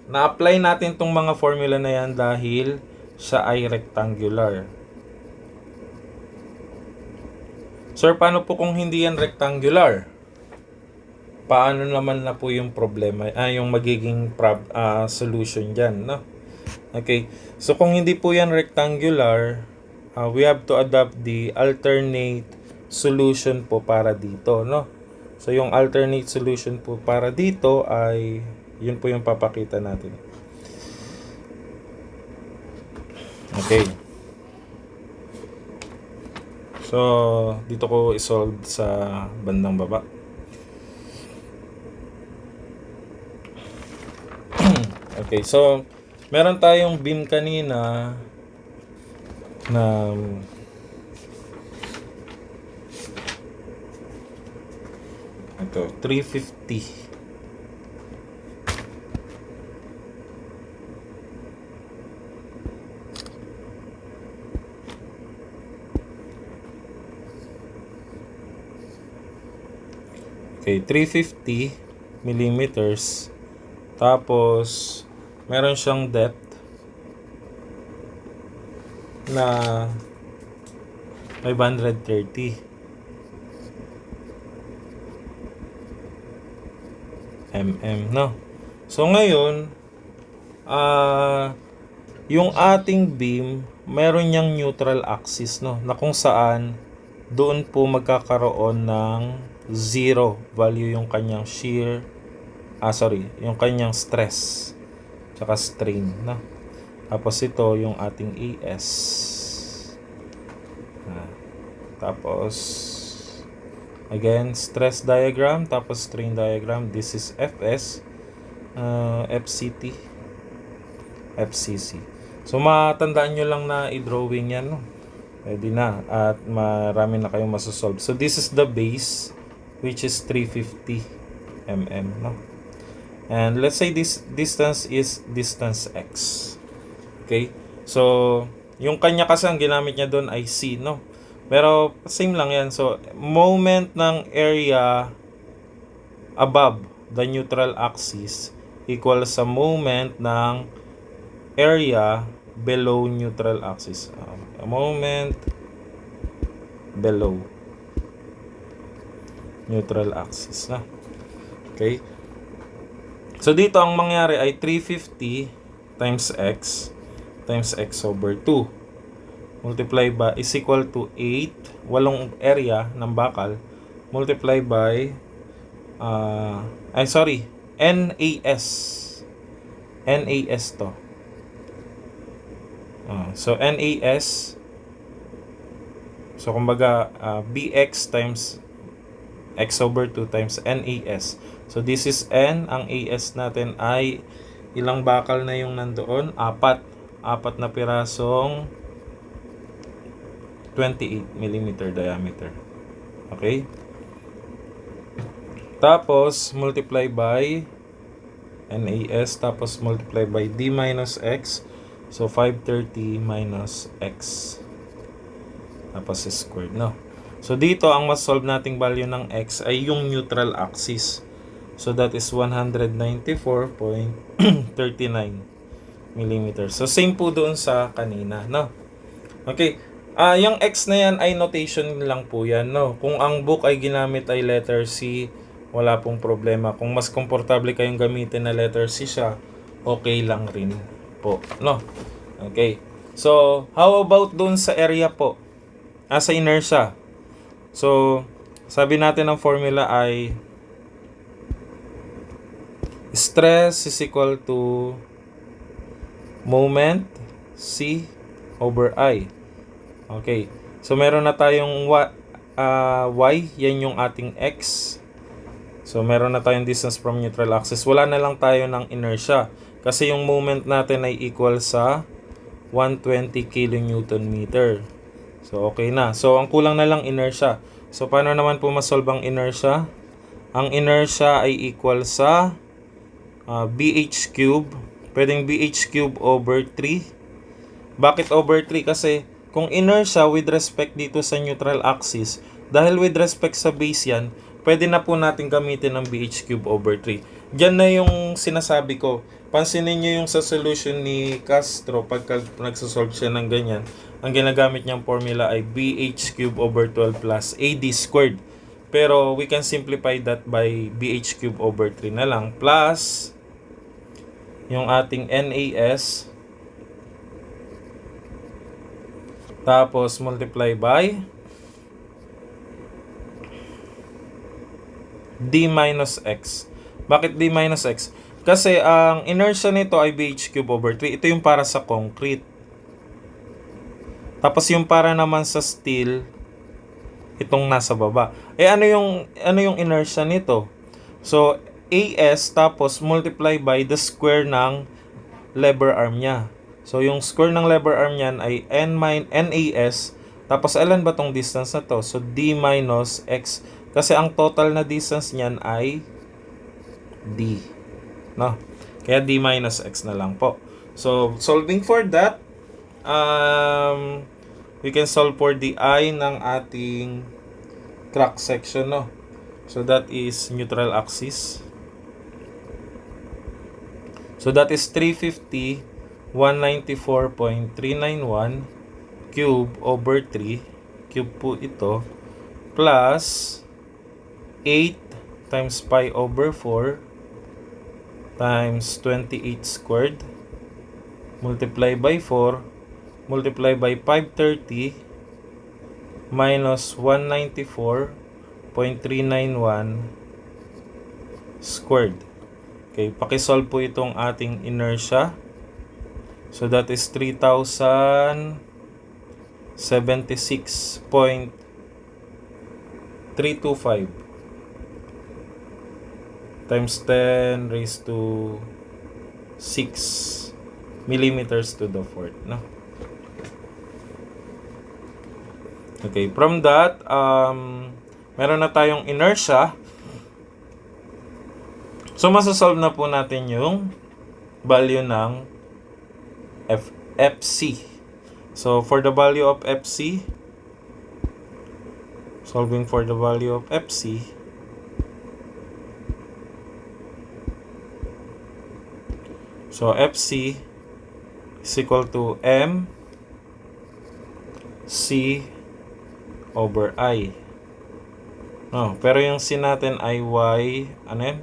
[SPEAKER 1] na-apply natin tong mga formula na yan dahil siya ay rectangular. Sir, paano po kung hindi yan rectangular? Paano naman na po yung problema, yung magiging solution dyan, no? Okay, so kung hindi po yan rectangular, we have to adopt the alternate solution po para dito, no? So, yung alternate solution po para dito ay, yun po yung papakita natin. Okay. So, dito ko isolve sa bandang baba. Okay, so, meron tayong beam kanina na ito, 350. Okay, 350 millimeters. Tapos, meron siyang depth na 530 mm, no? So ngayon, yung ating beam, meron niyang neutral axis, no? Na kung saan doon po magkakaroon ng 0 value yung kanyang shear, yung kanyang stress tsaka strain, no? Tapos ito yung ating AS. Tapos again, stress diagram, tapos strain diagram. This is FS, FCT, FCC. So matandaan nyo lang na i-drawing yan, no? Pwede na at marami na kayong masosolve. So this is the base, which is 350 mm, no? And let's say this distance is distance x. Okay? So yung kanya kasi ang ginamit niya doon ay C, no? Pero same lang yan. So moment ng area above the neutral axis equals sa moment ng area below neutral axis. A moment below neutral axis, na. Okay? So dito ang mangyari ay 350 times x over 2 multiply by is equal to 8, walong area ng bakal, multiply by NAS to. So NAS, so kumbaga BX times x over 2 times NAS. So this is N, ang AS natin ay ilang bakal na yung nandoon? Apat na pirasong 28 mm diameter. Okay? Tapos multiply by NAS, tapos multiply by D minus X. So 530 minus X. Tapos squared, no? So dito ang mas-solve nating value ng X ay yung neutral axis. So that is 194.39 mm. So same po doon sa kanina, no? Okay. Yung X na yan ay notation lang po yan, no? Kung ang book ay ginamit ay letter C, wala pong problema. Kung mas komportable kayong gamitin na letter C siya, okay lang rin po, no? Okay. So, how about doon sa area po? Sa inertia. So, sabi natin ang formula ay stress is equal to moment C over I. Okay. So, meron na tayong Y. Yan yung ating X. So, meron na tayong distance from neutral axis. Wala na lang tayo ng inertia. Kasi yung moment natin ay equal sa 120 kN/m. So, okay na. So, ang kulang na lang inertia. So, paano naman po masolve ang inertia? Ang inertia ay equal sa BH cube. Pwedeng BH cube over 3. Bakit over 3? Kasi kung inertia with respect dito sa neutral axis, dahil with respect sa base yan, pwede na po natin gamitin ng BH cube over 3. Diyan na yung sinasabi ko. Pansinin nyo yung sa solution ni Castro pagka nagsasolve siya ng ganyan. Ang ginagamit niyang formula ay BH cube over 12 plus AD squared. Pero we can simplify that by BH cube over 3 na lang plus yung ating NAS, tapos multiply by D minus X. Bakit D minus X? Kasi ang inertia nito ay BH cube over 3. Ito yung para sa concrete. Tapos yung para naman sa steel, itong nasa baba. Ano yung inertia nito? So AS tapos multiply by the square ng lever arm niya. So yung square ng lever arm niyan ay NAS. Tapos ilan ba tong distance na to? So D minus X. Kasi ang total na distance niyan ay D. No? Kaya D minus X na lang po. So solving for that, we can solve for the I ng ating crack section, no? So that is neutral axis. So that is 350, 194.391 cube over 3, cube po ito, plus 8 times pi over 4 times 28 squared multiply by 4 multiply by 530 minus 194.391 squared. Okay, pakisolve po itong ating inertia. So that is 3,076.325 times 10 raised to 6 millimeters to the fourth, no? Okay, from that, meron na tayong inertia. So, masasolve na po natin yung value ng FC. So, for the value of FC, solving for the value of FC, so FC is equal to M C over I. No, pero yung C natin ay Y, ano yan?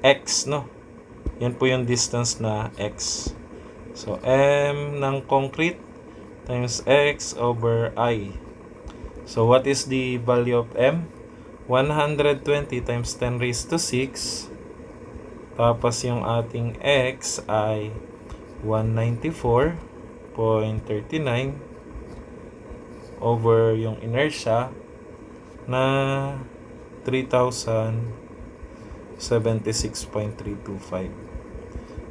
[SPEAKER 1] X, no? Yan po yung distance na X. So, M ng concrete times X over I. So, what is the value of M? 120 times 10 raised to 6. Tapos yung ating X ay 194.39 over yung inertia na 3,076.325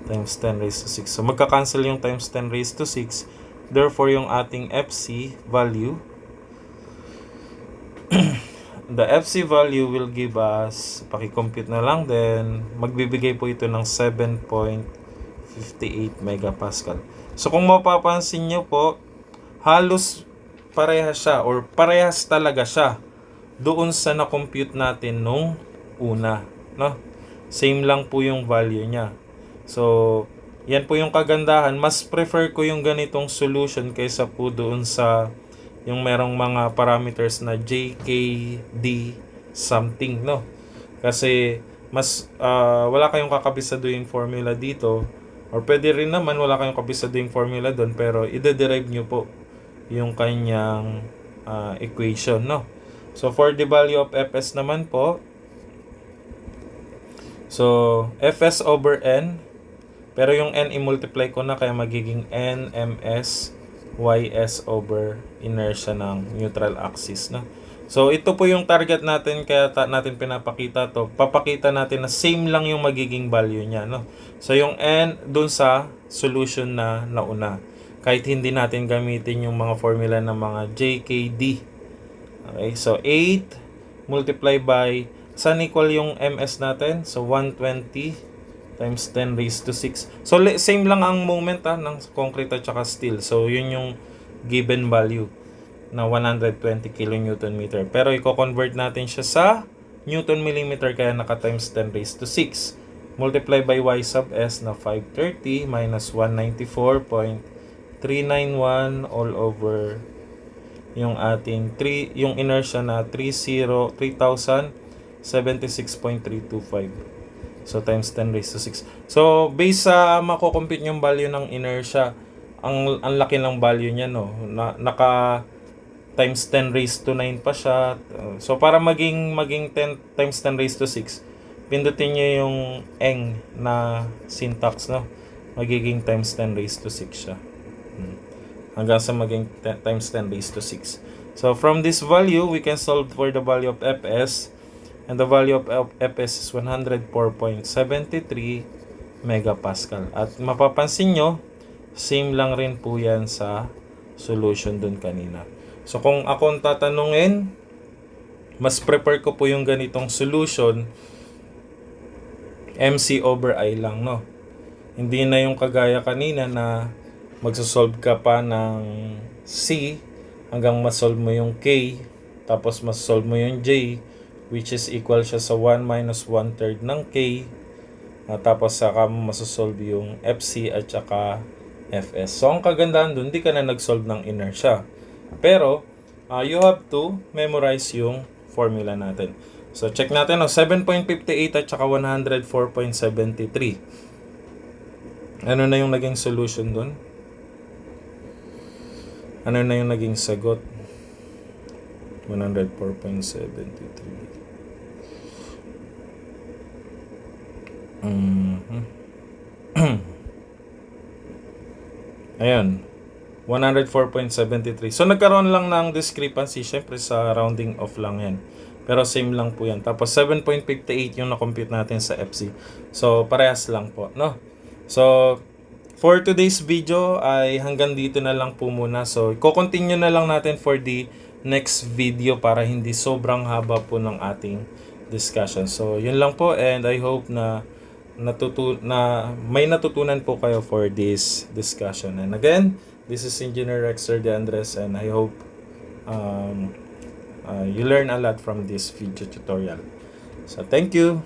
[SPEAKER 1] times 10 raised to 6. So, magka-cancel yung times 10 raised to 6. Therefore, yung ating FC value, the FC value will give us, paki-compute na lang, then magbibigay po ito ng 7.58 megapascal. So, kung mapapansin nyo po, halos parehas siya or parehas talaga siya doon sa na-compute natin nung una, no? Same lang po yung value niya. So, yan po yung kagandahan. Mas prefer ko yung ganitong solution kaysa po doon sa yung merong mga parameters na J, K, D, something, no? Kasi mas wala kayong kakabisaduhin formula dito, or pwede rin naman wala kayong kabisaduhin formula doon, pero ide-derive nyo po yung kanyang equation, no? So, for the value of Fs naman po, so, Fs over N, pero yung N i-multiply ko na, kaya magiging NMS YS over inertia ng neutral axis, no? So, ito po yung target natin, kaya natin pinapakita to. Papakita natin na same lang yung magiging value niya, no? So, yung N dun sa solution na nauna. Kahit hindi natin gamitin yung mga formula ng mga JKD. Okay, so 8 multiply by, saan equal yung MS natin? So 120 times 10 raised to 6. So same lang ang moment ng concrete at saka steel. So yun yung given value na 120 kilonewton meter. Pero i-convert natin siya sa newton millimeter, kaya naka times 10 raised to 6. Multiply by Y sub S na 530 minus 194.391 all over yung ating yung inertia na 3,076.325. So times 10 raised to 6. So based sa mako-compute yung value ng inertia, ang laki ng value niya, no. Naka times 10 raised to 9 pa siya. So para maging 10 times 10 raised to 6, pindutin niyo yung eng na syntax, no. Magiging times 10 raised to 6 siya. Hanggang sa maging times 10 raised to 6. So, from this value, we can solve for the value of Fs. And the value of Fs is 104.73 megapascal. At mapapansin nyo, same lang rin po yan sa solution dun kanina. So, kung akong tatanungin, mas prefer ko po yung ganitong solution, MC over I lang, no? Hindi na yung kagaya kanina na magsosolve ka pa ng C hanggang masolve mo yung K, tapos masolve mo yung J, which is equal siya sa 1 minus 1/3 ng K, tapos saka mo masosolve yung FC at saka Fs. So, ang kagandahan dun, di ka na nag-solve ng inertia. Pero, you have to memorize yung formula natin. So, check natin, 7.58 at saka 104.73. Ano na yung naging solution dun? Ano na yung naging sagot? 104.73. Ayun. 104.73. So, nagkaroon lang ng discrepancy. Siyempre, sa rounding off lang yan. Pero same lang po yan. Tapos, 7.58 yung na-compute natin sa FC. So, parehas lang po, no? So, for today's video ay hanggang dito na lang po muna. So, i-continue na lang natin for the next video para hindi sobrang haba po ng ating discussion. So, yun lang po, and I hope na may natutunan po kayo for this discussion. And again, this is Engineer Rexer De Andres, and I hope you learn a lot from this video tutorial. So, thank you.